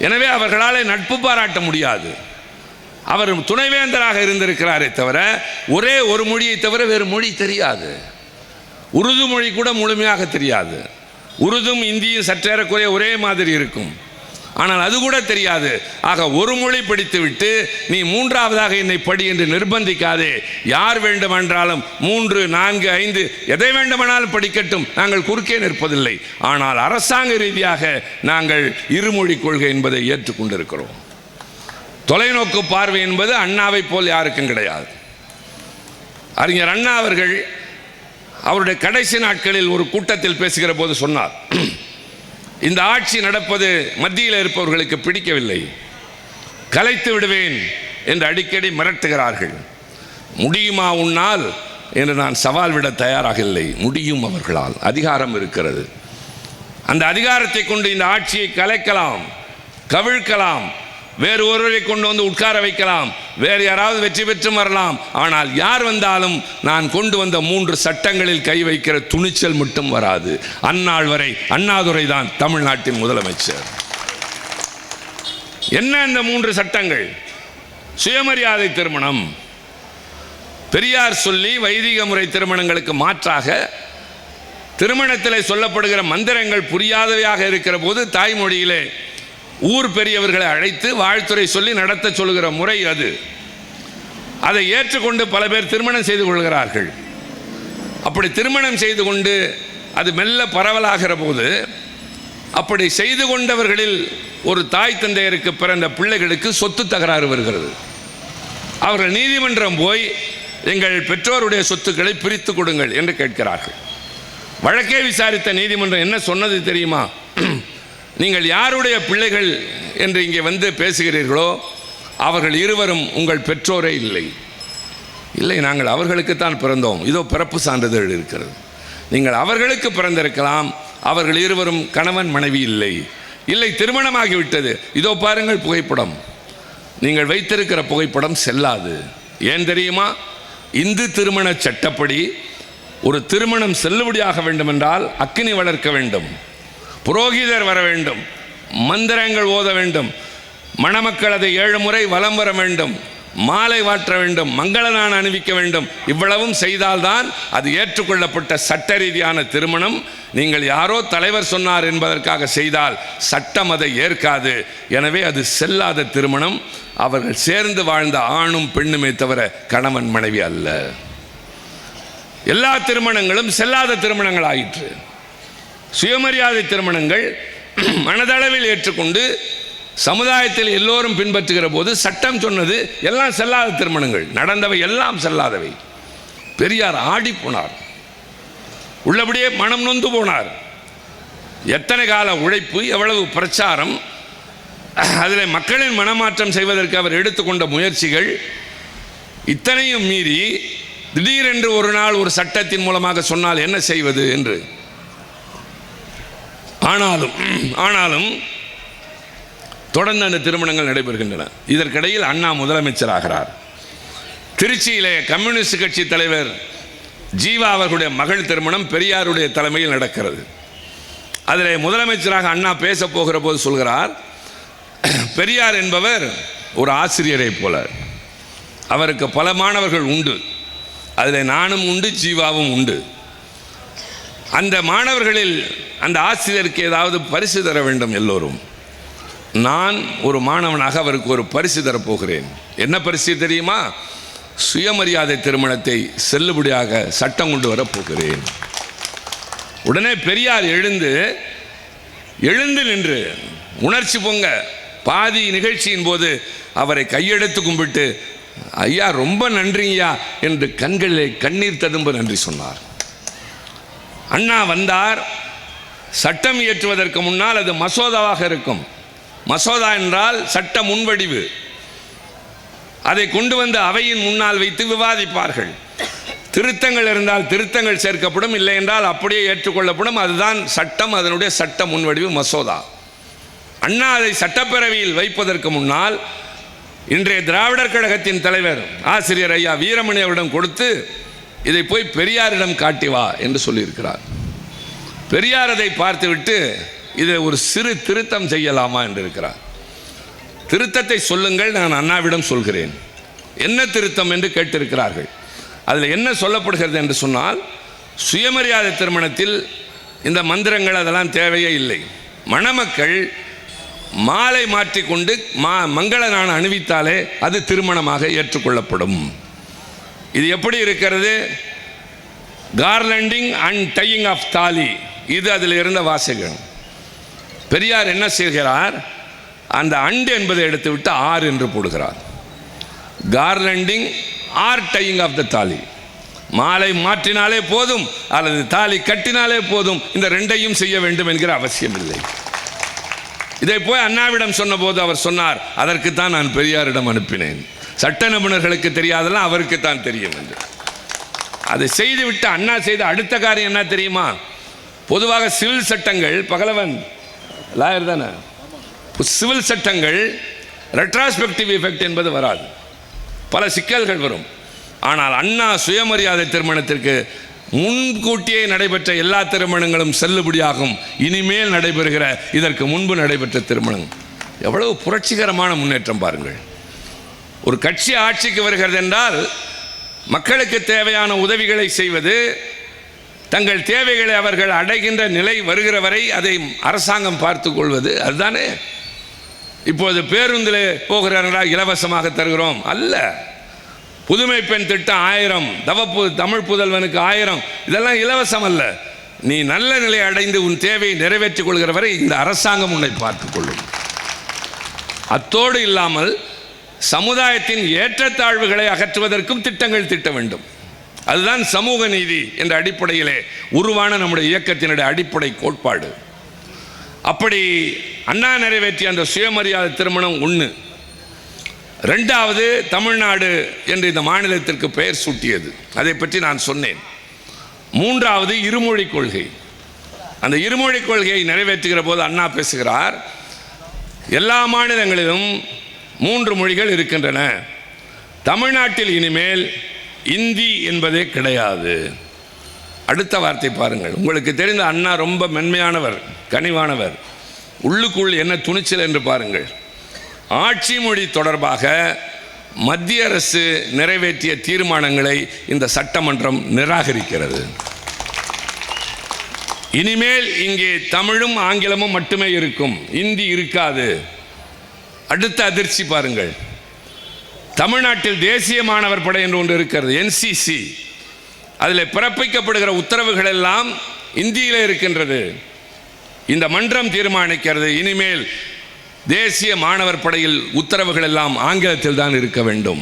எனவே அவர்களால் நட்பு பாராட்ட முடியாது. அவர் துணைவேந்தராக இருந்திருக்கிறாரே தவிர ஒரே ஒரு மொழியை தவிர வேறு மொழி தெரியாது. உருது மொழி கூட முழுமையாக தெரியாது. உருதும் இந்தியும் சற்றேறக்குறைய ஒரே மாதிரி இருக்கும், ஆனால் அது கூட தெரியாது. ஆக ஒரு மொழி படித்துவிட்டு நீ மூன்றாவதாக என்னை படி என்று நிர்பந்திக்காதே. யார் வேண்டுமென்றாலும் 3, 4, 5 எதை வேண்டுமானாலும் படிக்கட்டும், நாங்கள் குறுக்கே நிற்பதில்லை. ஆனால் அரசாங்க ரீதியாக நாங்கள் இருமொழி கொள்கை என்பதை ஏற்றுக்கொண்டிருக்கிறோம். தொலைநோக்கு பார்வை என்பது அண்ணாவை போல் யாருக்கும் கிடையாது. அறிஞர் அண்ணா அவர்கள் அவருடைய கடைசி நாட்களில் ஒரு கூட்டத்தில் பேசுகிற போது சொன்னார், இந்த ஆட்சி நடப்பது மத்தியில் இருப்பவர்களுக்கு பிடிக்கவில்லை, கலைத்து விடுவேன் என்று அடிக்கடி மிரட்டுகிறார்கள். முடியுமா உன்னால் என்று நான் சவால் விட தயாராக இல்லை. முடியும், அவர்களால் அதிகாரம் இருக்கிறது. அந்த அதிகாரத்தை கொண்டு இந்த ஆட்சியை கலைக்கலாம், கவிழ்க்கலாம், வேறு ஒருவரை கொண்டு வந்து உட்கார வைக்கலாம், வேறு யாராவது வெற்றி பெற்று வரலாம். ஆனால் யார் வந்தாலும் நான் கொண்டு வந்த 3 சட்டங்களில் கை வைக்கிற துணிச்சல் மட்டும் வராது. அந்நாள் வரை அண்ணாதுரை தான் தமிழ்நாட்டின் முதலமைச்சர். என்ன இந்த 3 சட்டங்கள்? சுயமரியாதை திருமணம், பெரியார் சொல்லி வைதிக முறை திருமணங்களுக்கு மாற்றாக திருமணத்தில் சொல்லப்படுகிற மந்திரங்கள் புரியாதவையாக இருக்கிற போது தாய்மொழியிலே ஊர் பெரியவர்களை அழைத்து வாழ்த்துறை சொல்லி நடத்த சொல்லுகிற முறை அது. அதை ஏற்றுக்கொண்டு பல பேர் திருமணம் செய்து கொள்கிறார்கள். அப்படி திருமணம் செய்து கொண்டு அது மெல்ல பரவலாகிற போது அப்படி செய்து கொண்டவர்களில் ஒரு தாய் தந்தையருக்கு பிறந்த பிள்ளைகளுக்கு சொத்து தகராறு வருகிறது. அவர்கள் நீதிமன்றம் போய் எங்கள் பெற்றோருடைய சொத்துக்களை பிரித்து கொடுங்கள் என்று கேட்கிறார்கள். வழக்கை விசாரித்த நீதிமன்றம் என்ன சொன்னது தெரியுமா? நீங்கள் யாருடைய பிள்ளைகள் என்று இங்கே வந்து பேசுகிறீர்களோ அவர்கள் இருவரும் உங்கள் பெற்றோரே இல்லை. இல்லை, நாங்கள் அவர்களுக்குத்தான் பிறந்தோம், இதோ பிறப்பு சான்றிதழ் இருக்கிறது. நீங்கள் அவர்களுக்கு பிறந்திருக்கலாம், அவர்கள் இருவரும் கணவன் மனைவி இல்லை. இல்லை, திருமணமாகிவிட்டது, இதோ பாருங்கள் புகைப்படம். நீங்கள் வைத்திருக்கிற புகைப்படம் செல்லாது. ஏன் தெரியுமா? இந்து திருமண சட்டப்படி ஒரு திருமணம் செல்லுபடியாக வேண்டும் என்றால் அக்கினி வளர்க்க வேண்டும், புரோகிதர் வர வேண்டும், மந்திரங்கள் ஓத வேண்டும், மணமக்கள் அதை 7 முறை வலம் வர வேண்டும், மாலை மாற்ற வேண்டும், மங்கள நான் அணிவிக்க வேண்டும். இவ்வளவும் செய்தால்தான் அது ஏற்றுக்கொள்ளப்பட்ட சட்ட ரீதியான திருமணம். நீங்கள் யாரோ தலைவர் சொன்னார் என்பதற்காக செய்தால் சட்டம் அதை ஏற்காது. எனவே அது செல்லாத திருமணம். அவர்கள் சேர்ந்து வாழ்ந்த ஆணும் பெண்ணுமே தவிர கணவன் மனைவி அல்ல. எல்லா திருமணங்களும் செல்லாத திருமணங்கள் ஆயிற்று. சுயமரியாதை திருமணங்கள் மனதளவில் ஏற்றுக்கொண்டு சமுதாயத்தில் எல்லோரும் பின்பற்றுகிற போது சட்டம் சொன்னது எல்லாம் செல்லாத திருமணங்கள். நடந்தவை எல்லாம் செல்லாதவை. பெரியார் ஆடி போனார், உள்ளபடியே மனம் நொந்து போனார். எத்தனை கால உழைப்பு, எவ்வளவு பிரச்சாரம், அதில் மக்களின் மனமாற்றம் செய்வதற்கு அவர் எடுத்துக்கொண்ட முயற்சிகள், இத்தனையும் மீறி திடீரென்று ஒரு நாள் ஒரு சட்டத்தின் மூலமாக சொன்னால் என்ன செய்வது என்று. ஆனாலும் தொடர்ந்து அந்த திருமணங்கள் நடைபெறுகின்றன. இதற்கிடையில் அண்ணா முதலமைச்சராகிறார். திருச்சியிலே கம்யூனிஸ்ட் கட்சி தலைவர் ஜீவா அவர்களுடைய மகள் திருமணம் பெரியாருடைய தலைமையில் நடக்கிறது. அதில் முதலமைச்சராக அண்ணா பேச போகிற போது சொல்கிறார், பெரியார் என்பவர் ஒரு ஆசிரியரை போல, அவருக்கு பல மாணவர்கள் உண்டு, அதில் நானும் உண்டு, ஜீவாவும் உண்டு. அந்த மாணவர்களில் அந்த ஆசிரியருக்கு ஏதாவது பரிசு தர வேண்டும் எல்லோரும். நான் ஒரு மாணவனாக அவருக்கு ஒரு பரிசு தரப்போகிறேன். என்ன பரிசு தெரியுமா? சுயமரியாதை திருமணத்தை செல்லுபடியாக சட்டம் கொண்டு வரப்போகிறேன். உடனே பெரியார் எழுந்து நின்று உணர்ச்சி பொங்க பாதி நிகழ்ச்சியின் போது அவரை கையெடுத்து கும்பிட்டு, ஐயா ரொம்ப நன்றிங்கய்யா என்று கண்களிலே கண்ணீர் ததும்ப நன்றி சொன்னார். அண்ணா வந்தார். சட்டம் இயற்றுவதற்கு முன்னால் அது மசோதாவாக இருக்கும். மசோதா என்றால் சட்ட முன்வடிவு. அதை கொண்டு வந்து அவையின் முன்னால் வைத்து விவாதிப்பார்கள். திருத்தங்கள் இருந்தால் திருத்தங்கள் சேர்க்கப்படும், இல்லை என்றால் அப்படியே ஏற்றுக்கொள்ளப்படும். அதுதான் சட்டம், அதனுடைய சட்ட முன்வடிவு மசோதா. அண்ணா அதை சட்டப்பேரவையில் வைப்பதற்கு முன்னால் இன்றைய திராவிடர் கழகத்தின் தலைவர் ஆசிரியர் ஐயா வீரமணி அவரிடம் கொடுத்து, இதை போய் பெரியாரிடம் காட்டி வா என்று சொல்லியிருக்கிறார். பெரியார் அதை பார்த்துவிட்டு இதை ஒரு சிறு திருத்தம் செய்யலாமா என்று இருக்கிறார். திருத்தத்தை சொல்லுங்கள், நான் அண்ணாவிடம் சொல்கிறேன். என்ன திருத்தம் என்று கேட்டிருக்கிறார்கள். அதில் என்ன சொல்லப்படுகிறது என்று சொன்னால், சுயமரியாதை திருமணத்தில் இந்த மந்திரங்கள் அதெல்லாம் தேவையே இல்லை. மணமக்கள் மாலை மாற்றிக்கொண்டு மங்கள நான் அணிவித்தாலே அது திருமணமாக ஏற்றுக்கொள்ளப்படும். இது எப்படி இருக்கிறது? கார்லண்டிங் அண்ட் டையிங் ஆஃப் தாலி, இது அதில் இருந்த வாசகம். பெரியார் என்ன செய்கிறார்? அந்த அண்டு என்பதை எடுத்துவிட்டு ஆர் என்று போடுகிறார். கார்லண்டிங் ஆர் டையிங் ஆஃப் த தாலி. மாலை மாற்றினாலே போதும் அல்லது தாலி கட்டினாலே போதும், இந்த ரெண்டையும் செய்ய வேண்டும் என்கிற அவசியம் இல்லை. இதை போய் அண்ணாவிடம் சொன்னபோது அவர் சொன்னார், அதற்குத்தான் நான் பெரியாரிடம் அனுப்பினேன். சட்ட நிபுணர்களுக்கு தெரியாதெல்லாம் அவருக்குத்தான் தெரியும் என்று. அதை செய்துவிட்டு அண்ணா செய்த அடுத்த காரியம் என்ன தெரியுமா? பொதுவாக சிவில் சட்டங்கள், பகலவன் லாயர் தானே, சிவில் சட்டங்கள் ரெட்ராஸ்பெக்டிவ் எஃபெக்ட் என்பது வராது, பல சிக்கல்கள் வரும். ஆனால் அண்ணா சுயமரியாதை திருமணத்திற்கு முன்கூட்டியே நடைபெற்ற எல்லா திருமணங்களும் செல்லுபடியாகும். இனிமேல் நடைபெறுகிற இதற்கு முன்பு நடைபெற்ற திருமணம் எவ்வளவு புரட்சிகரமான முன்னேற்றம் பாருங்கள். ஒரு கட்சி ஆட்சிக்கு வருகிறது என்றால் மக்களுக்கு தேவையான உதவிகளை செய்வது, தங்கள் தேவைகளை அவர்கள் அடைகின்ற நிலை வருகிற வரை அதை அரசாங்கம் பார்த்து கொள்வது, அதுதானே. இப்போது பேருந்தில் போகிறார்களா, இலவசமாக தருகிறோம் அல்ல. புதுமை பெண் திட்டம் 1000, தமிழ் புதல்வனுக்கு 1000, இதெல்லாம் இலவசம் அல்ல. நீ நல்ல நிலை அடைந்து உன் தேவையை நிறைவேற்றிக் கொள்கிற வரை இந்த அரசாங்கம் உன்னை பார்த்துக் கொள்ளும். அத்தோடு இல்லாமல் சமுதாயத்தின் ஏற்றத்தாழ்வுகளை அகற்றுவதற்கும் திட்டங்கள் திட்ட வேண்டும். அதுதான் சமூக நீதி என்ற அடிப்படையிலே உருவான நம்முடைய இயக்கத்தினுடைய அடிப்படை கோட்பாடு. அப்படி அண்ணா நிறைவேற்றிய அந்த சுயமரியாதை திருமணம் ஒன்று. ரெண்டாவது, தமிழ்நாடு என்று இந்த மாநிலத்திற்கு பெயர் சூட்டியது, அதை பற்றி நான் சொன்னேன். மூன்றாவது, இருமொழி கொள்கை. அந்த இருமொழி கொள்கையை நிறைவேற்றுகிற போது அண்ணா பேசுகிறார், எல்லா மாநிலங்களிலும் 3 மொழிகள் இருக்கின்றன, தமிழ்நாட்டில் இனிமேல் இந்தி என்பதே கிடையாது. அடுத்த வார்த்தை பாருங்கள். உங்களுக்கு தெரிந்த அண்ணா ரொம்ப மென்மையானவர், கனிவானவர். உள்ளுக்குள் என்ன துணிச்சல் என்று பாருங்கள். ஆட்சி மொழி தொடர்பாக மத்திய அரசு நிறைவேற்றிய தீர்மானங்களை இந்த சட்டமன்றம் நிராகரிக்கிறது. இனிமேல் இங்கே தமிழும் ஆங்கிலமும் மட்டுமே இருக்கும், இந்தி இருக்காது. அடுத்த அதிர்ச்சி பாருங்கள், தமிழ்நாட்டில் தேசிய மாணவர் படை என்று ஒன்று இருக்கிறது, NCC. அதில் பிறப்பிக்கப்படுகிற உத்தரவுகள் எல்லாம் இந்தியில் இருக்கின்றது. இந்த மன்றம் தீர்மானிக்கிறது, இனிமேல் தேசிய மாணவர் படையில் உத்தரவுகள் எல்லாம் ஆங்கிலத்தில் தான் இருக்க வேண்டும்.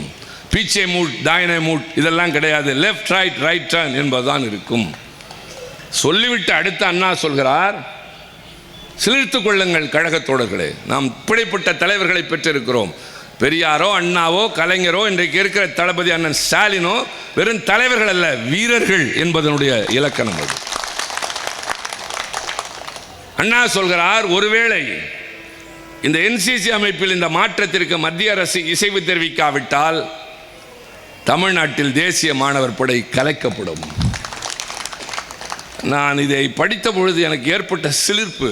பீச்சே மூட், தாயனே மூட் இதெல்லாம் கிடையாது, லெஃப்ட் ரைட், ரைட் டர்ன் என்பதுதான் இருக்கும். சொல்லிவிட்டு அடுத்து அண்ணா சொல்கிறார், சிலிர்த்து கொள்ளுங்கள் கழகத்தோழர்களே, நாம் இப்படிப்பட்ட தலைவர்களை பெற்றிருக்கிறோம். பெரியாரோ அண்ணாவோ கலைஞரோ இன்றைக்கு இருக்கிற தளபதி அண்ணன் ஸ்டாலினோ வெறும் தலைவர்கள் அல்ல, வீரர்கள் என்பதனுடைய இலக்கணம் அது. அண்ணா சொல்கிறார், ஒருவேளை இந்த NCC அமைப்பில் இந்த மாற்றத்திற்கு மத்திய அரசு இசைவு தெரிவிக்காவிட்டால் தமிழ்நாட்டில் தேசிய மாணவர் படை கலைக்கப்படும். நான் இதை படித்த பொழுது எனக்கு ஏற்பட்ட சிலிர்ப்பு.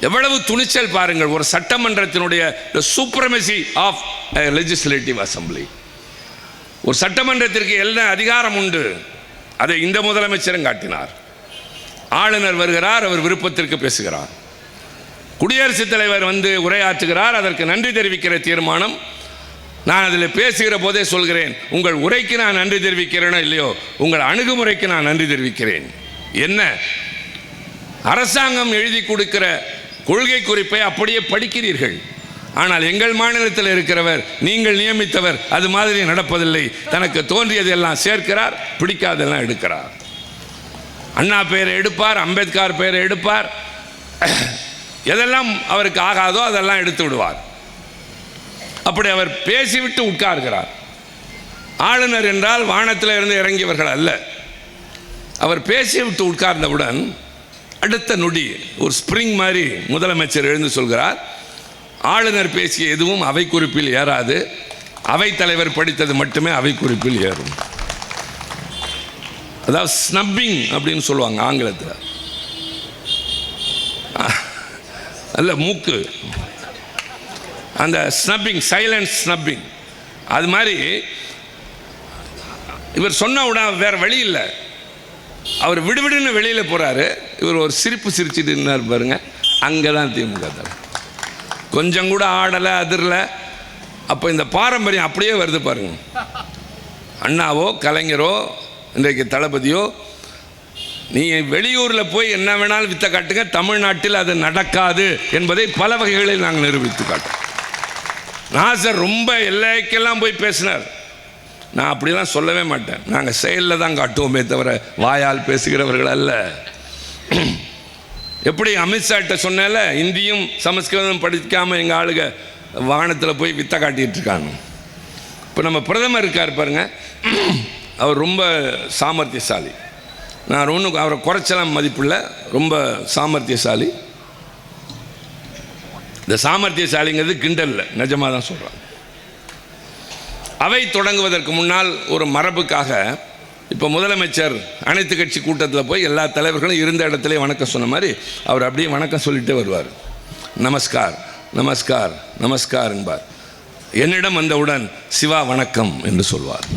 எவ்வளவு துணிச்சல் பாருங்கள், ஒரு சட்டமன்றத்தினுடைய சூப்பரமசி ஆஃப் லெஜிஸ்லேட்டிவ் அசம்பிளி. ஒரு சட்டமன்றத்திற்கு என்ன அதிகாரம் உண்டு, அதை இந்த முதலமைச்சரும் காட்டினார். ஆளுநர் வருகிறார், அவர் விருப்பத்திற்கு பேசுகிறார். குடியரசுத் தலைவர் வந்து உரையாற்றுகிறார், அதற்கு நன்றி தெரிவிக்கிற தீர்மானம். நான் அதில் பேசுகிற போதே சொல்கிறேன், உங்கள் உரைக்கு நான் நன்றி தெரிவிக்கிறேனோ இல்லையோ, உங்கள் அணுகுமுறைக்கு நான் நன்றி தெரிவிக்கிறேன். என்ன, அரசாங்கம் எழுதி கொடுக்கிற கொள்கை குறிப்பை அப்படியே படிக்கிறீர்கள். ஆனால் எங்கள் மாநிலத்தில் இருக்கிறவர், நீங்கள் நியமித்தவர் அது மாதிரி நடப்பதில்லை. தனக்கு தோன்றியதெல்லாம் சேர்க்கிறார், பிடிக்காதெல்லாம் எடுக்கிறார். அண்ணா பெயரை எடுப்பார், அம்பேத்கர் பெயரை எடுப்பார், எதெல்லாம் அவருக்கு ஆகாதோ அதெல்லாம் எடுத்து விடுவார். அப்படி அவர் பேசிவிட்டு உட்கார்கிறார். ஆளுநர் என்றால் வானத்தில் இருந்து இறங்கியவர்கள் அல்ல. அவர் பேசிவிட்டு உட்கார்ந்தவுடன் அடுத்த நொடி ஒரு ஸ்ப்ரிங் மாதிரி முதலமைச்சர் எழுந்து சொல்கிறார், ஆளுநர் பேசிய எதுவும் அவை குறிப்பில் ஏறாது, அவை தலைவர் படித்தது மட்டுமே அவை குறிப்பில் ஏறும். அதாவது ஸ்னப்பிங் அப்படின்னு சொல்லுவாங்க ஆங்கிலத்தில். அல்ல மூக்கு, அந்த ஸ்னப்பிங், சைலன்ஸ் ஸ்னப்பிங். அது மாதிரி இவர் சொன்ன உடனே வேற வழி இல்லை, அவர் விடுவிடுன்னு வெளியில் போகிறாரு. இவர் ஒரு சிரிப்பு சிரிச்சுட்டு இருந்தார் பாருங்க, அங்கே தான் திமுக தலை கொஞ்சம் கூட ஆடலை, அதிரலை. அப்போ இந்த பாரம்பரியம் அப்படியே வருது பாருங்க. அண்ணாவோ கலைஞரோ இன்றைக்கு தளபதியோ, நீ வெளியூரில் போய் என்ன வேணாலும் வித்த காட்டுங்க, தமிழ்நாட்டில் அது நடக்காது என்பதை பல வகைகளில் நாங்கள் நிரூபித்து காட்டோம். நாசர் ரொம்ப எல்லைக்கெல்லாம் போய் பேசினார். நான் அப்படிலாம் சொல்லவே மாட்டேன், நாங்கள் செயலில் தான் காட்டுவோமே தவிர வாயால் பேசுகிறவர்கள் அல்ல. எப்படி அமித்ஷாட்ட சொன்னால இந்தியும் சமஸ்கிருதம் படிக்காமல் எங்கள் ஆளுங்க வாகனத்தில் போய் வித்த காட்டிகிட்டு இருக்காங்க. இப்போ நம்ம பிரதமர் இருக்கார் பாருங்க, அவர் ரொம்ப சாமர்த்தியசாலி. நான் ஒன்றும் அவரை குறைச்சலாம் மதிப்பில்லை, ரொம்ப சாமர்த்தியசாலி. இந்த சாமர்த்தியசாலிங்கிறது கிண்டல் இல்லை, நிஜமாக தான் சொல்கிறாங்க. அவை தொடங்குவதற்கு முன்னால் ஒரு மரபுக்காக இப்போ முதலமைச்சர் அனைத்து கட்சி கூட்டத்தில் போய் எல்லா தலைவர்களும் இருந்த இடத்துல வணக்கம் சொன்ன மாதிரி அவர் அப்படியே வணக்கம் சொல்லிகிட்டே வருவார். நமஸ்கார் நமஸ்கார் நமஸ்கார் என்பார். என்னிடம் வந்தவுடன் சிவா வணக்கம் என்று சொல்வார்.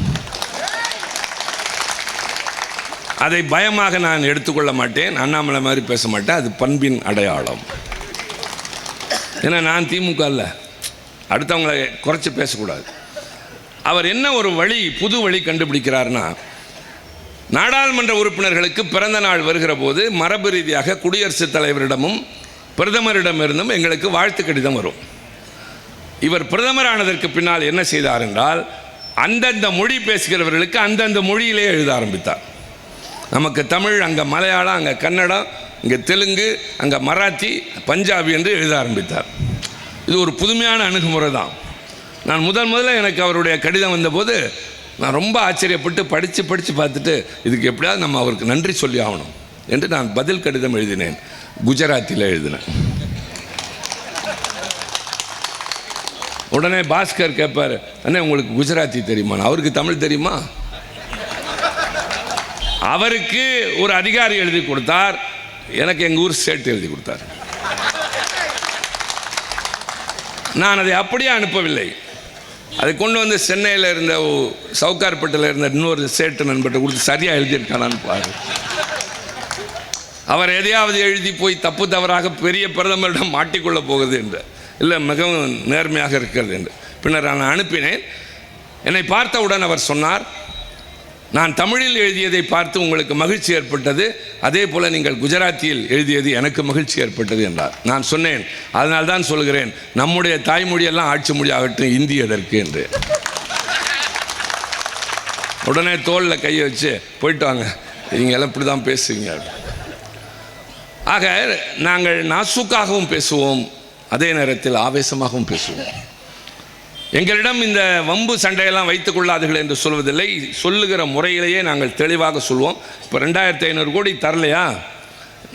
அதை பயமாக நான் எடுத்துக்கொள்ள மாட்டேன், அண்ணாமலை மாதிரி பேச மாட்டேன், அது பண்பின் அடையாளம். ஏன்னா நான் திமுக இல்லை, அடுத்தவங்களை குறைச்சி பேசக்கூடாது. அவர் என்ன ஒரு வழி, புது வழி கண்டுபிடிக்கிறார்னா, நாடாளுமன்ற உறுப்பினர்களுக்கு பிறந்த நாள் வருகிற போது மரபு ரீதியாக குடியரசுத் தலைவரிடமும் பிரதமரிடமிருந்தும் எங்களுக்கு வாழ்த்து கடிதம் வரும். இவர் பிரதமரானதற்கு பின்னால் என்ன செய்தார் என்றால், அந்தந்த மொழி பேசுகிறவர்களுக்கு அந்தந்த மொழியிலே எழுத ஆரம்பித்தார். நமக்கு தமிழ், அங்கே மலையாளம், அங்கே கன்னடம், இங்கே தெலுங்கு, அங்கே மராத்தி, பஞ்சாபி என்று எழுத ஆரம்பித்தார். இது ஒரு புதுமையான அணுகுமுறை தான். நான் முதல்ல எனக்கு அவருடைய கடிதம் வந்தபோது நான் ரொம்ப ஆச்சரியப்பட்டு படித்து பார்த்துட்டு, இதுக்கு எப்படியாவது நம்ம அவருக்கு நன்றி சொல்லி ஆகணும் என்று நான் பதில் கடிதம் எழுதினேன். குஜராத்தியில் எழுதினேன். உடனே பாஸ்கர் கேட்பார், அண்ணே உங்களுக்கு குஜராத்தி தெரியுமா? அவருக்கு தமிழ் தெரியுமா? அவருக்கு ஒரு அதிகாரி எழுதி கொடுத்தார், எனக்கு எங்கள் ஊர் ஸ்டேட் எழுதி கொடுத்தார். நான் அதை அப்படியே அனுப்பவில்லை. அதை கொண்டு வந்து சென்னையில் இருந்த சவுகார்பேட்டில் இருந்த இன்னொரு சேட்டு நண்பர்கிட்ட கொடுத்து சரியாக எழுதியிருக்கானான்னு பாரு. அவர் எதையாவது எழுதி போய் தப்பு தவறாக பெரிய பிரதமரிடம் மாட்டிக்கொள்ள போகுது என்று இல்லை, மிகவும் நேர்மையாக இருக்கிறது என்று. பின்னர் நான் அனுப்பினேன். என்னை பார்த்தவுடன் அவர் சொன்னார், நான் தமிழில் எழுதியதை பார்த்து உங்களுக்கு மகிழ்ச்சி ஏற்பட்டது, அதே போல் நீங்கள் குஜராத்தியில் எழுதியது எனக்கு மகிழ்ச்சி ஏற்பட்டது என்றார். நான் சொன்னேன், அதனால்தான் சொல்கிறேன், நம்முடைய தாய்மொழியெல்லாம் ஆட்சி மொழி ஆகட்டும், இந்தி எதற்கு என்று. உடனே தோளில் கையை வச்சு போயிட்டு வாங்க, நீங்கள் எல்லாம் இப்படி தான் பேசுவீங்க. ஆக நாங்கள் நாசூக்காகவும் பேசுவோம், அதே நேரத்தில் ஆவேசமாகவும் பேசுவோம். எங்களிடம் இந்த வம்பு சண்டையெல்லாம் வைத்துக் கொள்ளாதீர்கள் என்று சொல்வதில்லை, சொல்லுகிற முறையிலேயே நாங்கள் தெளிவாக சொல்வோம். இப்போ 2500 கோடி தரலையா,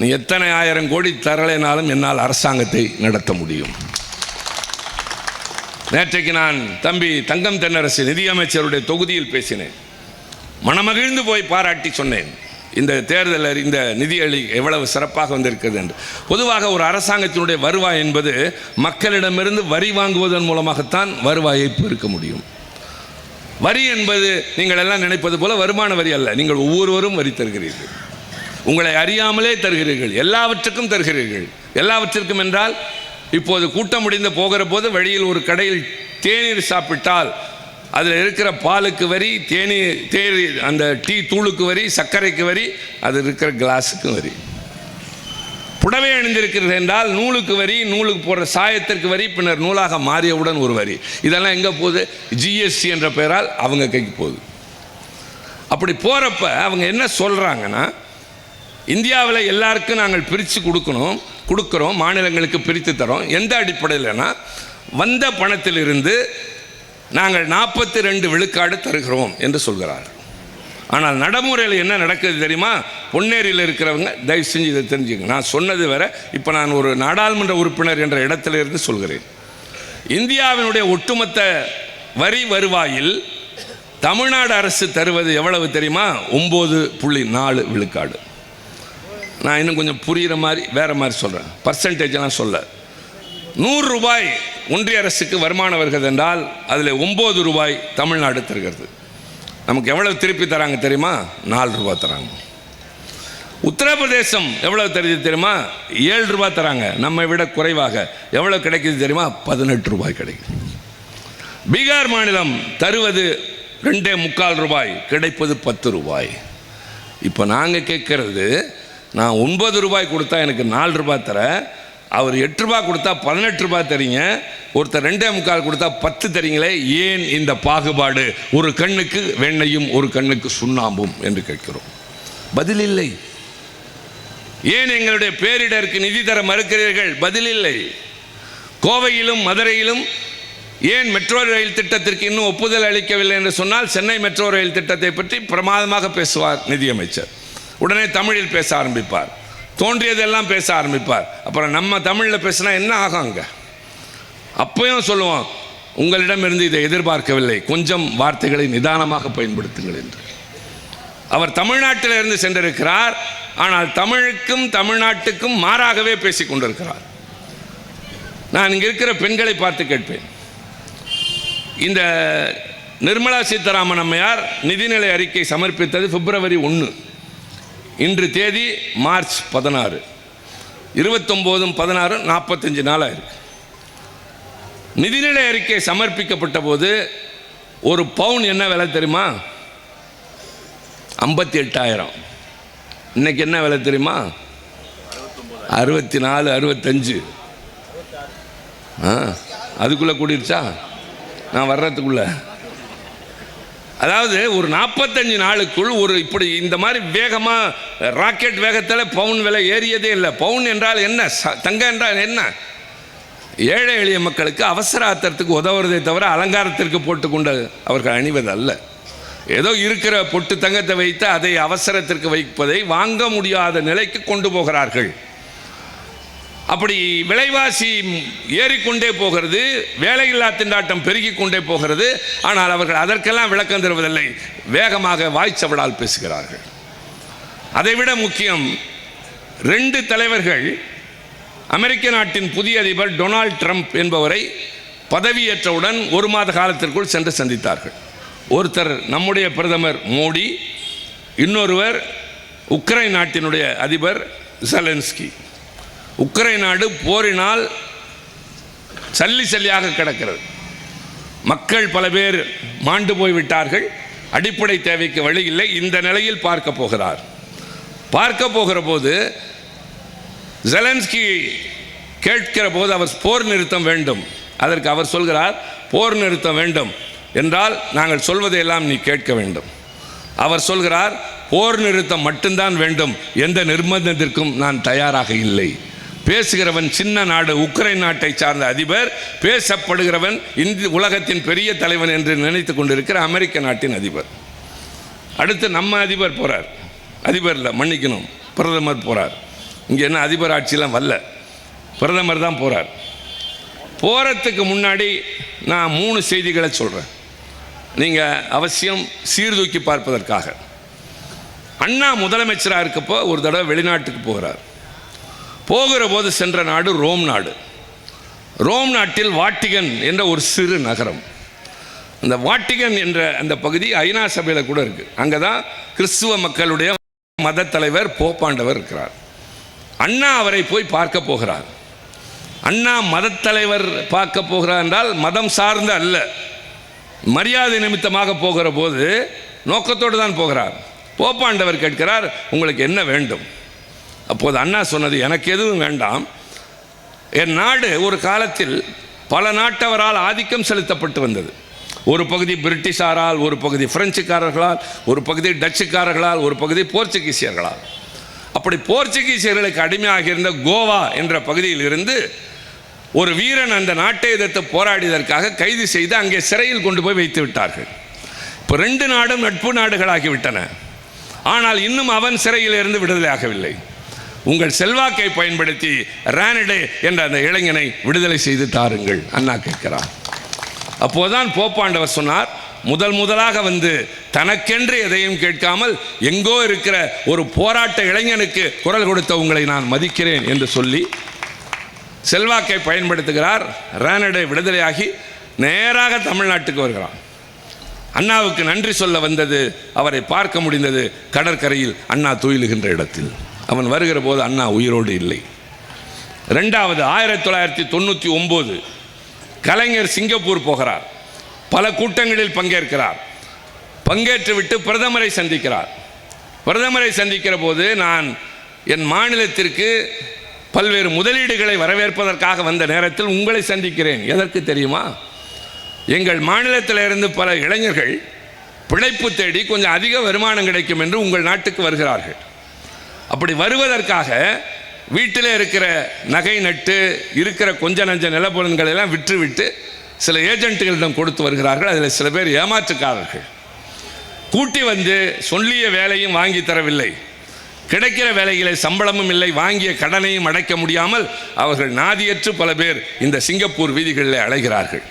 நீ எத்தனை 1000 கோடி தரலைனாலும் என்னால் அரசாங்கத்தை நடத்த முடியும். நேற்றைக்கு நான் தம்பி தங்கம் தென்னரசு நிதியமைச்சருடைய தொகுதியில் பேசினேன். மனமகிழ்ந்து போய் பாராட்டி சொன்னேன், இந்த தேர்தலில் இந்த நிதியளி எவ்வளவு சிறப்பாக வந்திருக்கிறது என்று. பொதுவாக ஒரு அரசாங்கத்தினுடைய வருவாய் என்பது மக்களிடமிருந்து வரி வாங்குவதன் மூலமாகத்தான் வருவாயை பெருக்க முடியும். வரி என்பது நீங்கள் எல்லாம் நினைப்பது போல வருமான வரி அல்ல. நீங்கள் ஒவ்வொருவரும் வரி தருகிறீர்கள், உங்களை அறியாமலே தருகிறீர்கள், எல்லாவற்றுக்கும் தருகிறீர்கள். எல்லாவற்றிற்கும் என்றால், இப்போது கூட்டம் முடிந்து போகிற போது வழியில் ஒரு கடையில் தேநீர் சாப்பிட்டால் அதில் இருக்கிற பாலுக்கு வரி, தேநீர் அந்த டீ தூளுக்கு வரி, சர்க்கரைக்கு வரி, அது இருக்கிற கிளாஸுக்கு வரி. புடவை அணிந்திருக்கிறது என்றால் நூலுக்கு வரி, நூலுக்கு போடுற சாயத்திற்கு வரி, பின்னர் நூலாக மாறியவுடன் ஒரு வரி. இதெல்லாம் எங்கே போகுது? ஜிஎஸ்டி என்ற பெயரால் அவங்க கைக்கு போகுது. அப்படி போகிறப்ப அவங்க என்ன சொல்கிறாங்கன்னா, இந்தியாவில் எல்லாருக்கும் நாங்கள் பிரித்து கொடுக்குறோம், மாநிலங்களுக்கு பிரித்து தரோம். எந்த அடிப்படையில்னா, வந்த பணத்திலிருந்து நாங்கள் 42 விழுக்காடு தருகிறோம் என்று சொல்கிறார்கள். ஆனால் நடைமுறையில் என்ன நடக்குது தெரியுமா? பொன்னேரியில் இருக்கிறவங்க தயவு செஞ்சு இதை தெரிஞ்சுங்க. நான் சொன்னது வேற, இப்போ நான் ஒரு நாடாளுமன்ற உறுப்பினர் என்ற இடத்துல இருந்து சொல்கிறேன். இந்தியாவினுடைய ஒட்டுமொத்த வரி வருவாயில் தமிழ்நாடு அரசு தருவது எவ்வளவு தெரியுமா? 9.4 விழுக்காடு. நான் இன்னும் கொஞ்சம் புரிகிற மாதிரி வேற மாதிரி சொல்கிறேன், பர்சன்டேஜெல்லாம் சொல்ல. 100 ரூபாய் ஒன்றிய அரசுக்கு வருமானம் வருகிறது என்றால் அதில் 9 ரூபாய் தமிழ்நாடு தருகிறது. நமக்கு எவ்வளவு திருப்பி தராங்க தெரியுமா? 4 ரூபாய் தராங்க. உத்தரப்பிரதேசம் எவ்வளவு தருது தெரியுமா? 7 ரூபாய் தராங்க, நம்மை விட குறைவாக. எவ்வளவு கிடைக்குது தெரியுமா? 18 ரூபாய் கிடைக்குது. பீகார் மாநிலம் தருவது 2.25 ரூபாய், கிடைப்பது 10 ரூபாய். இப்போ நாங்கள் கேட்கறது, நான் 9 ரூபாய் கொடுத்தா எனக்கு 4 ரூபாய் தர, அவர் 8 ரூபாய் கொடுத்தா 18 ரூபாய் தரீங்க, ஒருத்தர் 2.25 கொடுத்தா 10 தரீங்களே, ஏன் இந்த பாகுபாடு? ஒரு கண்ணுக்கு வெண்ணையும் ஒரு கண்ணுக்கு சுண்ணாம்பும் என்று கேட்கிறோம். பதில் இல்லை. ஏன் எங்களுடைய பேரிடருக்கு நிதி தர மறுக்கிறீர்கள்? பதில் இல்லை. கோவையிலும் மதுரையிலும் ஏன் மெட்ரோ ரயில் திட்டத்திற்கு இன்னும் ஒப்புதல் அளிக்கவில்லை என்று சொன்னால், சென்னை மெட்ரோ ரயில் திட்டத்தை பற்றி பிரமாதமாக பேசுவார் நிதியமைச்சர். உடனே தமிழில் பேச ஆரம்பிப்பார், தோன்றியதெல்லாம் பேச ஆரம்பிப்பார். அப்புறம் நம்ம தமிழில் பேசினா என்ன ஆகும்? அங்கே அப்பயும் சொல்லுவோம், உங்களிடமிருந்து இதை எதிர்பார்க்கவில்லை, கொஞ்சம் வார்த்தைகளை நிதானமாக பயன்படுத்துங்கள் என்று. அவர் தமிழ்நாட்டில் இருந்து சென்றிருக்கிறார், ஆனால் தமிழுக்கும் தமிழ்நாட்டுக்கும் மாறாகவே பேசிக் கொண்டிருக்கிறார். நான் இங்கே இருக்கிற பெண்களை பார்த்து கேட்பேன், இந்த நிர்மலா சீதாராமன் அம்மையார் நிதிநிலை அறிக்கை சமர்ப்பித்தது பிப்ரவரி 1, இன்று தேதி மார்ச் 16, 29, 16, 45 நாளாக இருக்கு. நிதிநிலை அறிக்கை சமர்ப்பிக்கப்பட்ட போது ஒரு பவுன் என்ன விலை தெரியுமா? 58,000. இன்னைக்கு என்ன விலை தெரியுமா? 64, 65. அதுக்குள்ளே கூடிருச்சா? நான் வர்றதுக்குள்ள. அதாவது ஒரு 45 நாளுக்குள் ஒரு இப்படி இந்த மாதிரி வேகமாக ராக்கெட் வேகத்தில் பவுன் விலை ஏறியதே இல்லை. பவுன் என்றால் என்ன? தங்கம் என்றால் என்ன? ஏழை எளிய மக்களுக்கு அவசர ஆத்திரத்துக்கு உதவுறதை தவிர அலங்காரத்திற்கு போட்டுக்கொண்டு அவர்கள் அணிவது அல்ல. ஏதோ இருக்கிற பொட்டு தங்கத்தை வைத்து அதை அவசரத்திற்கு வைப்பதை வாங்க முடியாத நிலைக்கு கொண்டு போகிறார்கள். அப்படி விலைவாசி ஏறிக்கொண்டே போகிறது, வேலையில்லா திண்டாட்டம் பெருகி கொண்டே போகிறது. ஆனால் அவர்கள் அதற்கெல்லாம் விளக்கம் தருவதில்லை, வேகமாக வாய்ச்சவடால் பேசுகிறார்கள். அதைவிட முக்கியம், 2 தலைவர்கள் அமெரிக்க நாட்டின் புதிய அதிபர் டொனால்ட் ட்ரம்ப் என்பவரை பதவியேற்றவுடன் 1 மாத காலத்திற்குள் சென்று சந்தித்தார்கள். ஒருத்தர் நம்முடைய பிரதமர் மோடி, இன்னொருவர் உக்ரைன் நாட்டினுடைய அதிபர் ஜெலன்ஸ்கி. உக்ரைன் நாடு போரினால் சல்லி சல்லியாக கிடக்கிறது. மக்கள் பல பேர் மாண்டு போய்விட்டார்கள். அடிப்படை தேவைக்கு வழி இல்லை. இந்த நிலையில் பார்க்க போகிற போது ஜெலன்ஸ்கி கேட்கிற போது அவர் போர் நிறுத்தம் வேண்டும். அதற்கு அவர் சொல்கிறார், போர் நிறுத்தம் வேண்டும் என்றால் நாங்கள் சொல்வதையெல்லாம் நீ கேட்க வேண்டும். அவர் சொல்கிறார், போர் நிறுத்தம் மட்டும்தான் வேண்டும், எந்த நிர்பந்தத்திற்கும் நான் தயாராக இல்லை. பேசுகிறவன் சின்ன நாடு, உக்ரைன் நாட்டை சார்ந்த அதிபர். பேசப்படுகிறவன் உலகத்தின் பெரிய தலைவன் என்று நினைத்து கொண்டிருக்கிற அமெரிக்க நாட்டின் அதிபர். அடுத்து நம்ம அதிபர் போகிறார். அதிபர் இல்லை, மன்னிக்கணும், பிரதமர் போகிறார். இங்கே என்ன அதிபர் ஆட்சியெல்லாம் வரல, பிரதமர் தான் போகிறார். போகிறதுக்கு முன்னாடி நான் 3 செய்திகளை சொல்கிறேன், நீங்கள் அவசியம் சீர்தூக்கி பார்ப்பதற்காக. அண்ணா முதலமைச்சராக இருக்கப்போ ஒரு தடவை வெளிநாட்டுக்கு போகிறார். போகிற போது சென்ற நாடு ரோம் நாடு. ரோம் நாட்டில் வாட்டிகன் என்ற ஒரு சிறு நகரம். அந்த வாட்டிகன் என்ற அந்த பகுதி ஐநா சபையில் கூட இருக்குது. அங்கே தான் கிறிஸ்துவ மக்களுடைய மத தலைவர் போப்பாண்டவர் இருக்கிறார். அண்ணா அவரை போய் பார்க்க போகிறார். அண்ணா மத தலைவர் பார்க்க போகிறார் என்றால் மதம் சார்ந்த அல்ல, மரியாதை நிமித்தமாக போகிற போது நோக்கத்தோடு தான் போகிறார். போப்பாண்டவர் கேட்கிறார், உங்களுக்கு என்ன வேண்டும்? அப்போது அண்ணா சொன்னது, எனக்கு எதுவும் வேண்டாம். என் நாடு ஒரு காலத்தில் பல நாட்டவரால் ஆதிக்கம் செலுத்தப்பட்டு வந்தது. ஒரு பகுதி பிரிட்டிஷாரால், ஒரு பகுதி பிரெஞ்சுக்காரர்களால், ஒரு பகுதி டச்சுக்காரர்களால், ஒரு பகுதி போர்ச்சுகீசியர்களால். அப்படி போர்ச்சுகீசியர்களுக்கு அடிமையாக இருந்த கோவா என்ற பகுதியில் இருந்து ஒரு வீரன் அந்த நாட்டை எதிர்த்து போராடியதற்காக கைது செய்து அங்கே சிறையில் கொண்டு போய் வைத்து விட்டார்கள். இப்போ 2 நாடும் நட்பு நாடுகளாகிவிட்டன. ஆனால் இன்னும் அவன் சிறையில் இருந்து விடுதலை ஆகவில்லை. உங்கள் செல்வாக்கை பயன்படுத்தி ரானடே என்ற அந்த இளைஞனை விடுதலை செய்து தாருங்கள் அண்ணா கேட்கிறார். அப்போதுதான் போப்பாண்டவர் சொன்னார், முதலாக வந்து தனக்கென்று எதையும் கேட்காமல் எங்கோ இருக்கிற ஒரு போராட்ட இளைஞனுக்கு குரல் கொடுத்த உங்களை நான் மதிக்கிறேன் என்று சொல்லி செல்வாக்கை பயன்படுத்துகிறார். ரானடே விடுதலையாகி நேராக தமிழ்நாட்டுக்கு வருகிறான். அண்ணாவுக்கு நன்றி சொல்ல வந்தது, அவரை பார்க்க முடிந்தது கடற்கரையில் அண்ணா துயிலுகின்ற இடத்தில். அவன் வருகிற போது அண்ணா உயிரோடு இல்லை. 2வது 1999 கலைஞர் சிங்கப்பூர் போகிறார். பல கூட்டங்களில் பங்கேற்கிறார். பங்கேற்றுவிட்டு பிரதமரை சந்திக்கிறார். பிரதமரை சந்திக்கிற போது, நான் என் மாநிலத்திற்கு பல்வேறு முதலீடுகளை வரவேற்பதற்காக வந்த நேரத்தில் உங்களை சந்திக்கிறேன். எதற்கு தெரியுமா? எங்கள் மாநிலத்தில் இருந்து பல இளைஞர்கள் பிழைப்பு தேடி கொஞ்சம் அதிக வருமானம் கிடைக்கும் என்று உங்கள் நாட்டுக்கு வருகிறார்கள். அப்படி வருவதற்காக வீட்டில் இருக்கிற நகை நட்டு இருக்கிற கொஞ்ச நஞ்ச நிலப்பொருட்களை எல்லாம் விற்றுவிட்டு சில ஏஜென்ட்டுகளிடம் கொடுத்து வருகிறார்கள். அதில் சில பேர் ஏமாற்றுக்காரர்கள். கூட்டி வந்து சொல்லிய வேலையும் வாங்கி தரவில்லை, கிடைக்கிற வேலைகளை சம்பளமும் இல்லை, வாங்கிய கடனையும் அடைக்க முடியாமல் அவர்கள் நாதியற்று பல பேர் இந்த சிங்கப்பூர் வீதிகளில் அலைகிறார்கள்.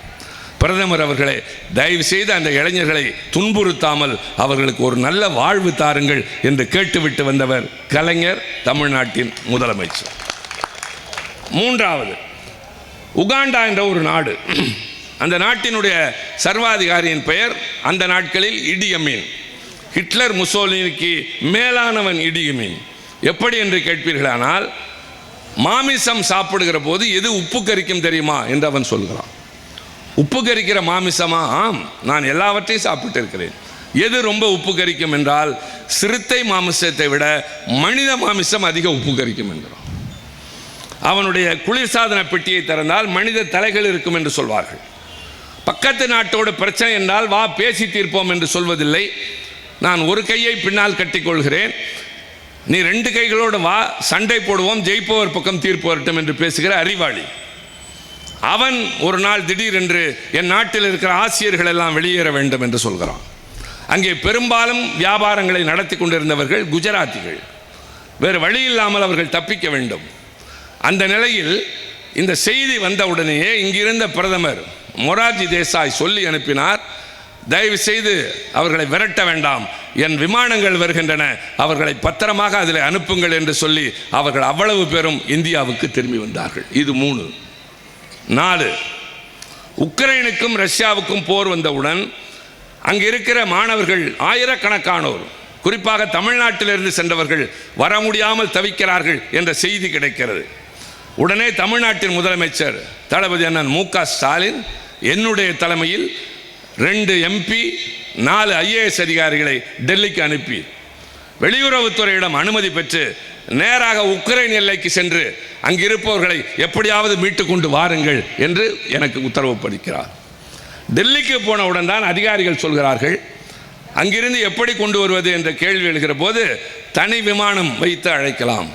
பிரதமர் அவர்களே, தயவு செய்து அந்த இளைஞர்களை துன்புறுத்தாமல் அவர்களுக்கு ஒரு நல்ல வாழ்வு தாருங்கள் என்று கேட்டுவிட்டு வந்தவர் கலைஞர், தமிழ்நாட்டின் முதலமைச்சர். 3வது உகாண்டா என்ற ஒரு நாடு. அந்த நாட்டினுடைய சர்வாதிகாரியின் பெயர் அந்த நாட்களில் இடி அமீன். ஹிட்லர் முசோலினிக்கு மேலானவன் இடி அமீன். எப்படி என்று கேட்பீர்களானால், மாமிசம் சாப்பிடுகிற போது எது உப்பு கரிக்கும் தெரியுமா என்று அவன் சொல்கிறான். உப்பு கரிக்கிற மாமிசமா? ஆம், நான் எல்லாவற்றையும் சாப்பிட்டு இருக்கிறேன். எது ரொம்ப உப்பு கரிக்கும் என்றால், சிறுத்தை மாமிசத்தை விட மனித மாமிசம் அதிக உப்பு கரிக்கும் என்கிறான். அவனுடைய குளிர்சாதன பெட்டியை திறந்தால் மனித தலைகள் இருக்கும் என்று சொல்வார்கள். பக்கத்து நாட்டோட பிரச்சனை என்றால் வா பேசி தீர்ப்போம் என்று சொல்வதில்லை. நான் ஒரு கையை பின்னால் கட்டிக்கொள்கிறேன், நீ 2 கைகளோடு வா, சண்டை போடுவோம், ஜெயிப்பவர் பக்கம் தீர்ப்பு வரட்டும் என்று பேசுகிற அறிவாளி. அவன் ஒரு நாள் திடீரென்று என் நாட்டில் இருக்கிற ஆசிரியர்கள் எல்லாம் வெளியேற வேண்டும் என்று சொல்கிறான். அங்கே பெரும்பாலும் வியாபாரங்களை நடத்தி கொண்டிருந்தவர்கள் குஜராத்திகள். வேறு வழி இல்லாமல் அவர்கள் தப்பிக்க வேண்டும். அந்த நிலையில் இந்த செய்தி வந்தவுடனேயே இங்கிருந்த பிரதமர் மொரார்ஜி தேசாய் சொல்லி அனுப்பினார், தயவு செய்து அவர்களை விரட்ட வேண்டாம், என் விமானங்கள் வருகின்றன, அவர்களை பத்திரமாக அதில் அனுப்புங்கள் என்று சொல்லி அவர்கள் அவ்வளவு பேரும் இந்தியாவுக்கு திரும்பி வந்தார்கள். இது 3. 4 உக்ரைனுக்கும் ரஷ்யாவுக்கும் போர் வந்தவுடன் அங்கு இருக்கிற மாணவர்கள் ஆயிரக்கணக்கானோர், குறிப்பாக தமிழ்நாட்டிலிருந்து சென்றவர்கள் வர முடியாமல் தவிக்கிறார்கள் என்ற செய்தி கிடைக்கிறது. உடனே தமிழ்நாட்டின் முதலமைச்சர் தளபதி அண்ணன் மு.க. ஸ்டாலின் என்னுடைய தலைமையில் 2 MP 4 IAS அதிகாரிகளை டெல்லிக்கு அனுப்பி வெளியுறவுத்துறையிடம் அனுமதி பெற்று நேராக உக்ரைன் எல்லைக்கு சென்று அங்கிருப்பவர்களை எப்படியாவது மீட்டு கொண்டு வாருங்கள் என்று எனக்கு உத்தரவு படுகிறார். டெல்லிக்கு போனவுடன் தான் அதிகாரிகள் சொல்கிறார்கள், அங்கிருந்து எப்படி கொண்டு வருவது என்ற கேள்வி எழுகிற போது தனி விமானம் வைத்து அழைக்கலாம்,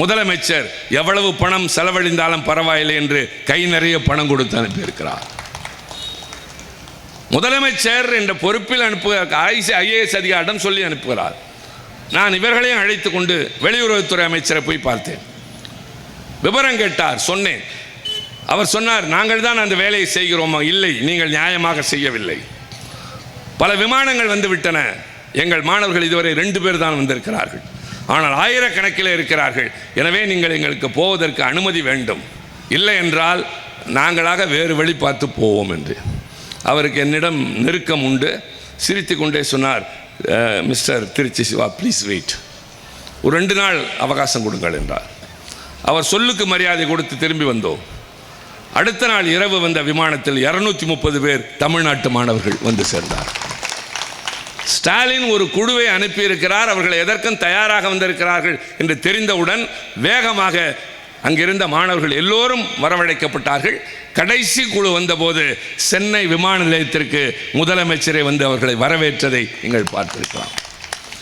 முதலமைச்சர் எவ்வளவு பணம் செலவழிந்தாலும் பரவாயில்லை என்று கை நிறைய பணம் கொடுத்து அனுப்பியிருக்கிறார். முதலமைச்சர் என்ற பொறுப்பில் IAS அதிகாரிடம் சொல்லி அனுப்புகிறார். நான் இவர்களையும் அழைத்து கொண்டு வெளியுறவுத்துறை அமைச்சரை போய் பார்த்தேன். விவரம் கேட்டார், சொன்னேன். அவர் சொன்னார், நாங்கள் தான் அந்த வேலையை செய்கிறோமா? இல்லை, நீங்கள் நியாயமாக செய்யவில்லை. பல விமானங்கள் வந்து விட்டன. எங்கள் மாணவர்கள் இதுவரை 2 பேர் தான் வந்திருக்கிறார்கள். ஆனால் ஆயிரக்கணக்கில் இருக்கிறார்கள். எனவே நீங்கள் எங்களுக்கு போவதற்கு அனுமதி வேண்டும், இல்லை என்றால் நாங்களாக வேறு வழி பார்த்து போவோம் என்று. அவருக்கு என்னிடம் நெருக்கம் உண்டு. சிரித்து கொண்டே சொன்னார், mister Tiruchi Siva, please wait, ஒரு 2 நாள் அவகாசம் கொடுங்கள் என்றார். அவர் சொல்லுக்கு மரியாதை கொடுத்து திரும்பி வந்தோம். அடுத்த நாள் இரவு வந்த விமானத்தில் 230 பேர் தமிழ்நாட்டு மாணவர்கள் வந்து சேர்ந்தார். ஸ்டாலின் ஒரு குழுவை அனுப்பியிருக்கிறார். அவர்கள் எதற்கும் தயாராக வந்திருக்கிறார்கள் என்று தெரிந்தவுடன் வேகமாக அங்கிருந்த மாணவர்கள் எல்லோரும் வரவழைக்கப்பட்டார்கள். கடைசி குழு வந்தபோது சென்னை விமான நிலையத்திற்கு முதலமைச்சரை வந்து அவர்களை வரவேற்றதை நீங்கள் பார்த்திருக்கலாம்.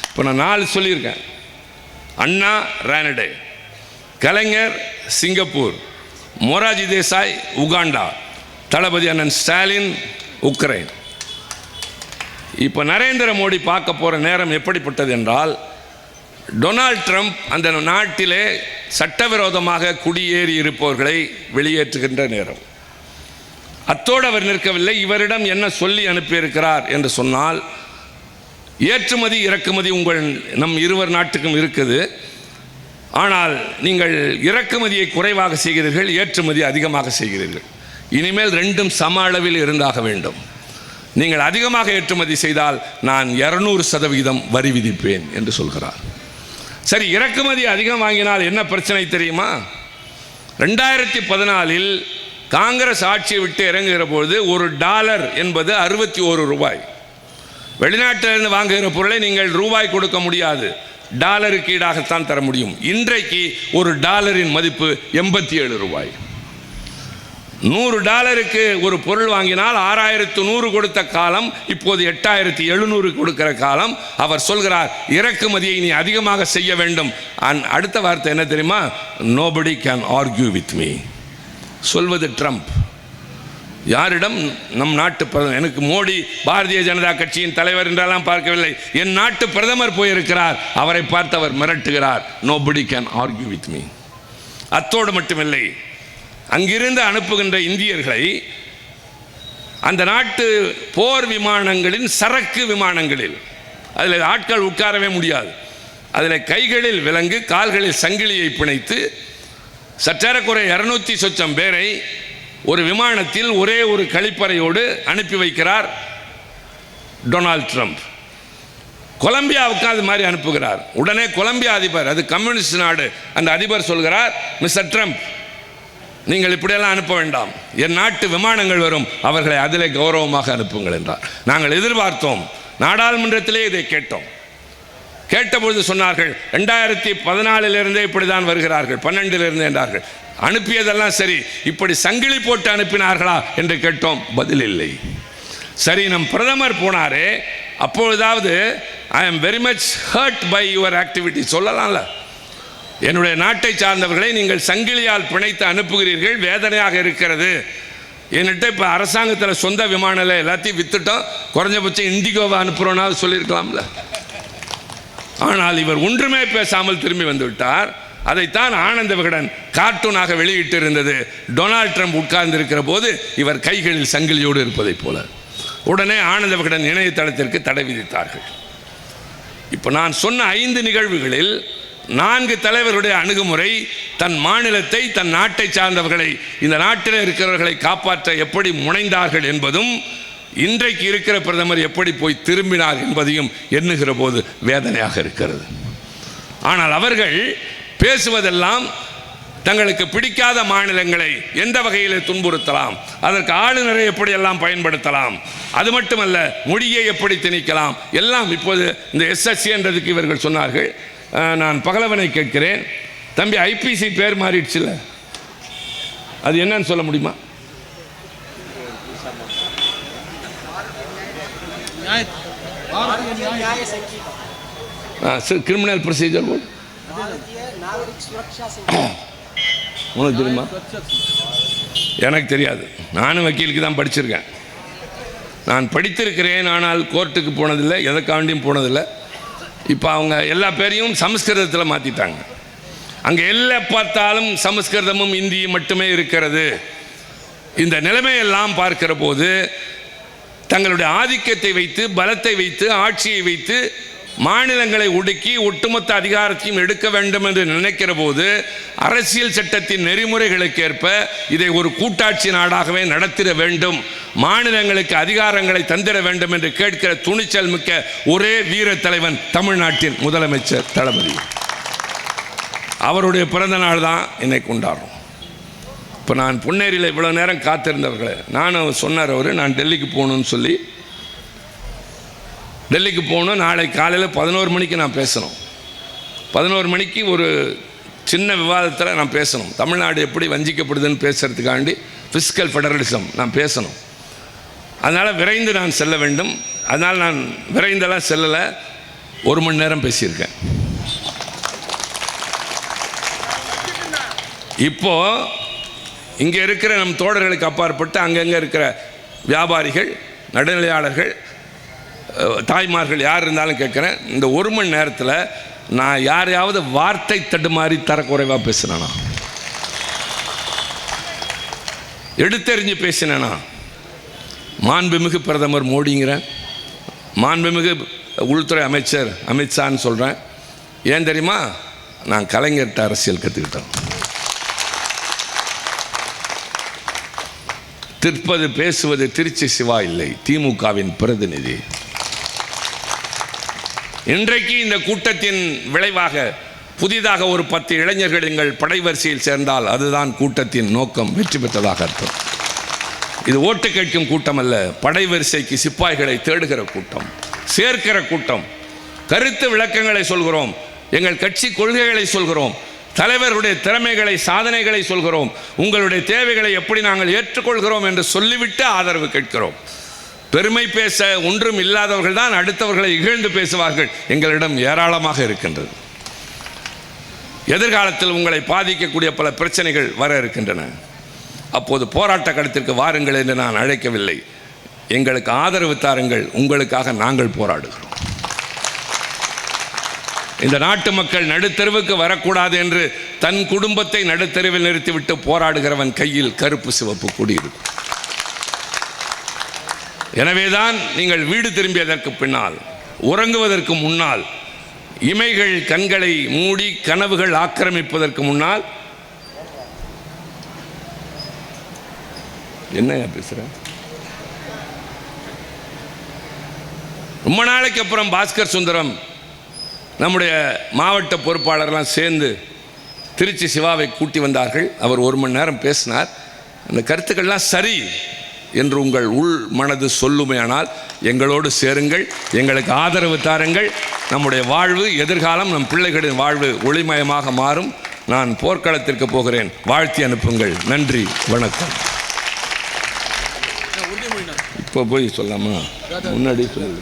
இப்போ நான் 4 சொல்லியிருக்கேன். அண்ணா ரானடே, கலைஞர் சிங்கப்பூர், மொராஜி தேசாய் உகாண்டா, தளபதி அண்ணன் ஸ்டாலின் உக்ரைன். இப்போ நரேந்திர மோடி பார்க்க போகிற நேரம் எப்படிப்பட்டது என்றால், டொனால்ட் ட்ரம்ப் அந்த நாட்டிலே சட்டவிரோதமாக குடியேறி இருப்பவர்களை வெளியேற்றுகின்ற நேரம். அத்தோடு அவர் நிற்கவில்லை. இவரிடம் என்ன சொல்லி அனுப்பியிருக்கிறார் என்று சொன்னால், ஏற்றுமதி இறக்குமதி நம் இருவர் நாட்டுக்கும் இருக்குது. ஆனால் நீங்கள் இறக்குமதியை குறைவாக செய்கிறீர்கள், ஏற்றுமதி அதிகமாக செய்கிறீர்கள். இனிமேல் 2ம் சம அளவில் இருந்தாக வேண்டும். நீங்கள் அதிகமாக ஏற்றுமதி செய்தால் நான் 200% வரி விதிப்பேன் என்று சொல்கிறார். சரி, இறக்குமதி அதிகம் வாங்கினால் என்ன பிரச்சனை தெரியுமா? 2014 காங்கிரஸ் ஆட்சியை விட்டு இறங்குகிற பொழுது $1 என்பது 61 ரூபாய். வெளிநாட்டிலிருந்து வாங்குகிற பொருளை நீங்கள் ரூபாய் கொடுக்க முடியாது, டாலருக்கு ஈடாகத்தான் தர முடியும். இன்றைக்கு $1 மதிப்பு 87 ரூபாய். $100 ஒரு பொருள் வாங்கினால் 6100 கொடுத்த காலம் இப்போது 8700 கொடுக்கிற காலம். அவர் சொல்கிறார், இறக்குமதியை நீ அதிகமாக செய்ய வேண்டும். அடுத்த வார்த்தை என்ன தெரியுமா? Nobody can argue with me. சொல்வது ட்ரம்ப். யாரிடம்? நம் நாட்டு பிரதமர். எனக்கு மோடி பாரதிய ஜனதா கட்சியின் தலைவர் என்றெல்லாம் பார்க்கவில்லை, என் நாட்டு பிரதமர் போயிருக்கிறார். அவரை பார்த்து அவர் மிரட்டுகிறார், nobody can argue with me. அத்தோடு மட்டுமில்லை, அங்கிருந்து அனுப்புகின்ற இந்தியர்களை அந்த நாட்டு போர் விமானங்களின் சரக்கு விமானங்களில், அதில் ஆட்கள் உட்காரவே முடியாது, அதில் கைகளில் விலங்கு கால்களில் சங்கிலியை பிணைத்து சற்றேறக்குறை 200 சொச்சம் பேரை ஒரு விமானத்தில் ஒரே ஒரு கழிப்பறையோடு அனுப்பி வைக்கிறார் டொனால்ட் ட்ரம்ப். கொலம்பியாவுக்கு அது மாதிரி அனுப்புகிறார். உடனே கொலம்பியா அதிபர், அது கம்யூனிஸ்ட் நாடு, அந்த அதிபர் சொல்கிறார், மிஸ்டர் ட்ரம்ப், நீங்கள் இப்படியெல்லாம் அனுப்ப வேண்டாம், என் நாட்டு விமானங்கள் வரும், அவர்களை அதிலே கௌரவமாக அனுப்புங்கள் என்றார். நாங்கள் எதிர்பார்த்தோம், நாடாளுமன்றத்திலே இதை கேட்டோம். கேட்டபொழுது சொன்னார்கள், 2014 இப்படி தான் வருகிறார்கள், 12 என்றார்கள். அனுப்பியதெல்லாம் சரி, இப்படி சங்கிலி போட்டு அனுப்பினார்களா என்று கேட்டோம், பதில் இல்லை. சரி, நம் பிரதமர் போனாரே, அப்பொழுதாவது I am very much hurt by your activity சொல்லலாம்ல. என்னுடைய நாட்டை சார்ந்தவர்களை நீங்கள் சங்கிலியால் பிணைத்து அனுப்புகிறீர்கள், வேதனையாக இருக்கிறது. என்கிட்ட இப்போ அரசாங்கத்தில் சொந்த விமானம் எல்லாத்தையும் வித்துட்டோம், குறைஞ்சபட்சம் இண்டிகோவை அனுப்புகிறோன்னா சொல்லியிருக்கலாம்ல. ஆனால் இவர் ஒன்றுமே பேசாமல் திரும்பி வந்து விட்டார். அதைத்தான் ஆனந்த விகடன் கார்ட்டூனாக வெளியிட்டு இருந்தது. டொனால்ட் ட்ரம்ப் உட்கார்ந்து இருக்கிற போது இவர் கைகளில் சங்கிலியோடு இருப்பதை போல. உடனே ஆனந்த விகடன் இணையதளத்திற்கு தடை விதித்தார்கள். இப்போ நான் சொன்ன 5 நிகழ்வுகளில் 4 தலைவருடைய அணுகுமுறை தன் மாநிலத்தை, தன் நாட்டை சார்ந்தவர்களை, இந்த நாட்டில் இருக்கிறவர்களை காப்பாற்ற எப்படி முனைந்தார்கள் என்பதும், இன்றைக்கு இருக்கிற பிரதமர் எப்படி போய் திரும்பினார் என்பதையும் எண்ணுகிற போது வேதனையாக இருக்கிறது. ஆனால் அவர்கள் பேசுவதெல்லாம் தங்களுக்கு பிடிக்காத மாநிலங்களை எந்த வகையில் துன்புறுத்தலாம், அதற்கு ஆளுநரை எப்படியெல்லாம் பயன்படுத்தலாம், அது மட்டுமல்ல மொழியை எப்படி திணிக்கலாம், எல்லாம். இப்போது இந்த எஸ்எஸ்சி என்றதுக்கு இவர்கள் சொன்னார்கள். நான் பகலவனை கேட்கிறேன், தம்பி ஐபிசி பேர் மாறிடுச்சுல்ல, அது என்னன்னு சொல்ல முடியுமா? கிரிமினல் ப்ரொசீஜர் கோட் உனக்கு தெரியுமா? எனக்கு தெரியாது. நானும் வக்கீலுக்கு தான் படிச்சிருக்கேன். நான் படித்திருக்கிறேன், ஆனால் கோர்ட்டுக்கு போனதில்லை, எதற்காண்டியும் போனதில்லை. இப்போ அவங்க எல்லா பேரையும் சமஸ்கிருதத்தில் மாற்றிட்டாங்க. அங்கே எல்லா பார்த்தாலும் சமஸ்கிருதமும் இந்தியும் மட்டுமே இருக்கிறது. இந்த நிலைமையெல்லாம் பார்க்கிற போது தங்களுடைய ஆதிக்கத்தை வைத்து, பலத்தை வைத்து, ஆட்சியை வைத்து மாநிலங்களை ஒடுக்கி ஒட்டுமொத்த அதிகாரத்தையும் எடுக்க வேண்டும் என்று நினைக்கிற போது அரசியல் சட்டத்தின் நெறிமுறைகளுக்கு ஏற்ப இதை ஒரு கூட்டாட்சி நாடாகவே நடத்திட வேண்டும், மாநிலங்களுக்கு அதிகாரங்களை தந்திட வேண்டும் என்று கேட்கிற துணிச்சல் மிக்க ஒரே வீர தலைவன் தமிழ்நாட்டின் முதலமைச்சர் தளபதி. அவருடைய பிறந்த நாள் தான் இன்னைக்கு கொண்டாடுறோம். இப்போ நான் பொன்னேரியில் இவ்வளோ நேரம் காத்திருந்தவர்களே, நானும் சொன்னார் அவர், நான் டெல்லிக்கு போகணுன்னு சொல்லி, டெல்லிக்கு போகணும். நாளை காலையில் 11 மணிக்கு நான் பேசணும். 11 மணிக்கு ஒரு சின்ன விவாதத்தில் நான் பேசணும். தமிழ்நாடு எப்படி வஞ்சிக்கப்படுதுன்னு பேசுகிறதுக்காண்டி ஃபிஸ்கல் ஃபெடரலிசம் நான் பேசணும். அதனால் விரைந்து நான் செல்ல வேண்டும். அதனால் நான் விரைந்தெல்லாம் செல்லலை, 1 மணி நேரம் பேசியிருக்கேன். இப்போது இங்கே இருக்கிற நம் தோழர்களுக்கு அப்பாற்பட்டு அங்கங்கே இருக்கிற வியாபாரிகள், நடுநிலையாளர்கள், தாய்மார்கள் யார் இருந்தாலும் கேட்குறேன், இந்த 1 மணி நேரத்தில் நான் யாரையாவது வார்த்தை தடுமாறி தரக்குறைவாக பேசினேனா, எடுத்தெறிஞ்சு பேசினேனா? மாண்புமிகு பிரதமர் மோடிங்கிறேன், மாண்புமிகு உள்துறை அமைச்சர் அமித்ஷான்னு சொல்கிறேன். ஏன் தெரியுமா? நான் கலைஞர்கிட்ட அரசியல் கற்றுக்கிட்டேன். திருப்பது பேசுவது திருச்சி சிவா இல்லை, திமுகவின் பிரதிநிதி. இன்றைக்கு இந்த கூட்டத்தின் விளைவாக புதிதாக ஒரு 10 இளைஞர்கள் எங்கள் படைவரிசையில் சேர்ந்தால் அதுதான் கூட்டத்தின் நோக்கம் வெற்றி பெற்றதாக அர்த்தம். இது ஓட்டு கேட்கும் கூட்டம் அல்ல, படைவரிசைக்கு சிப்பாய்களை தேடுகிற கூட்டம், சேர்க்கிற கூட்டம். கருத்து விளக்கங்களை சொல்கிறோம், எங்கள் கட்சி கொள்கைகளை சொல்கிறோம், தலைவருடைய திறமைகளை, சாதனைகளை சொல்கிறோம், உங்களுடைய தேவைகளை எப்படி நாங்கள் ஏற்றுக்கொள்கிறோம் என்று சொல்லிவிட்டு ஆதரவு கேட்கிறோம். பெருமை பேச ஒன்றும் இல்லாதவர்கள் தான் அடுத்தவர்களை இகழ்ந்து பேசுவார்கள். எங்களிடம் ஏராளமாக இருக்கின்றது. எதிர்காலத்தில் உங்களை பாதிக்கக்கூடிய பல பிரச்சனைகள் வர இருக்கின்றன. அப்போது போராட்ட களத்திற்கு வாருங்கள் என்று நான் அழைக்கவில்லை. எங்களுக்கு ஆதரவு தாருங்கள், உங்களுக்காக நாங்கள் போராடுகிறோம். இந்த நாட்டு மக்கள் நடுத்தெருவுக்கு வரக்கூடாது என்று தன் குடும்பத்தை நடுத்தெருவில் நிறுத்திவிட்டு போராடுகிறவன் கையில் கருப்பு சிவப்பு கொடி இருக்கும். எனவேதான் நீங்கள் வீடு திரும்பியதற்கு பின்னால், உறங்குவதற்கு முன்னால், இமைகள் கண்களை மூடி கனவுகள் ஆக்கிரமிப்பதற்கு முன்னால், என்ன பேசுற? ரொம்ப நாளைக்கு அப்புறம் பாஸ்கர் சுந்தரம் நம்முடைய மாவட்ட பொறுப்பாளர்லாம் சேர்ந்து திருச்சி சிவாவை கூட்டி வந்தார்கள். அவர் 1 மணி நேரம் பேசினார். அந்த கருத்துக்கள்லாம் சரி என்று உங்கள் உள் மனது சொல்லுமையானால் எங்களோடு சேருங்கள், எங்களுக்கு ஆதரவு தாருங்கள். நம்முடைய வாழ்வு, எதிர்காலம், நம் பிள்ளைகளின் வாழ்வு ஒளிமயமாக மாறும். நான் போர்க்களத்திற்கு போகிறேன், வாழ்த்தி அனுப்புங்கள். நன்றி, வணக்கம். இப்போ போய் சொல்லாமா? முன்னாடி சொல்லு.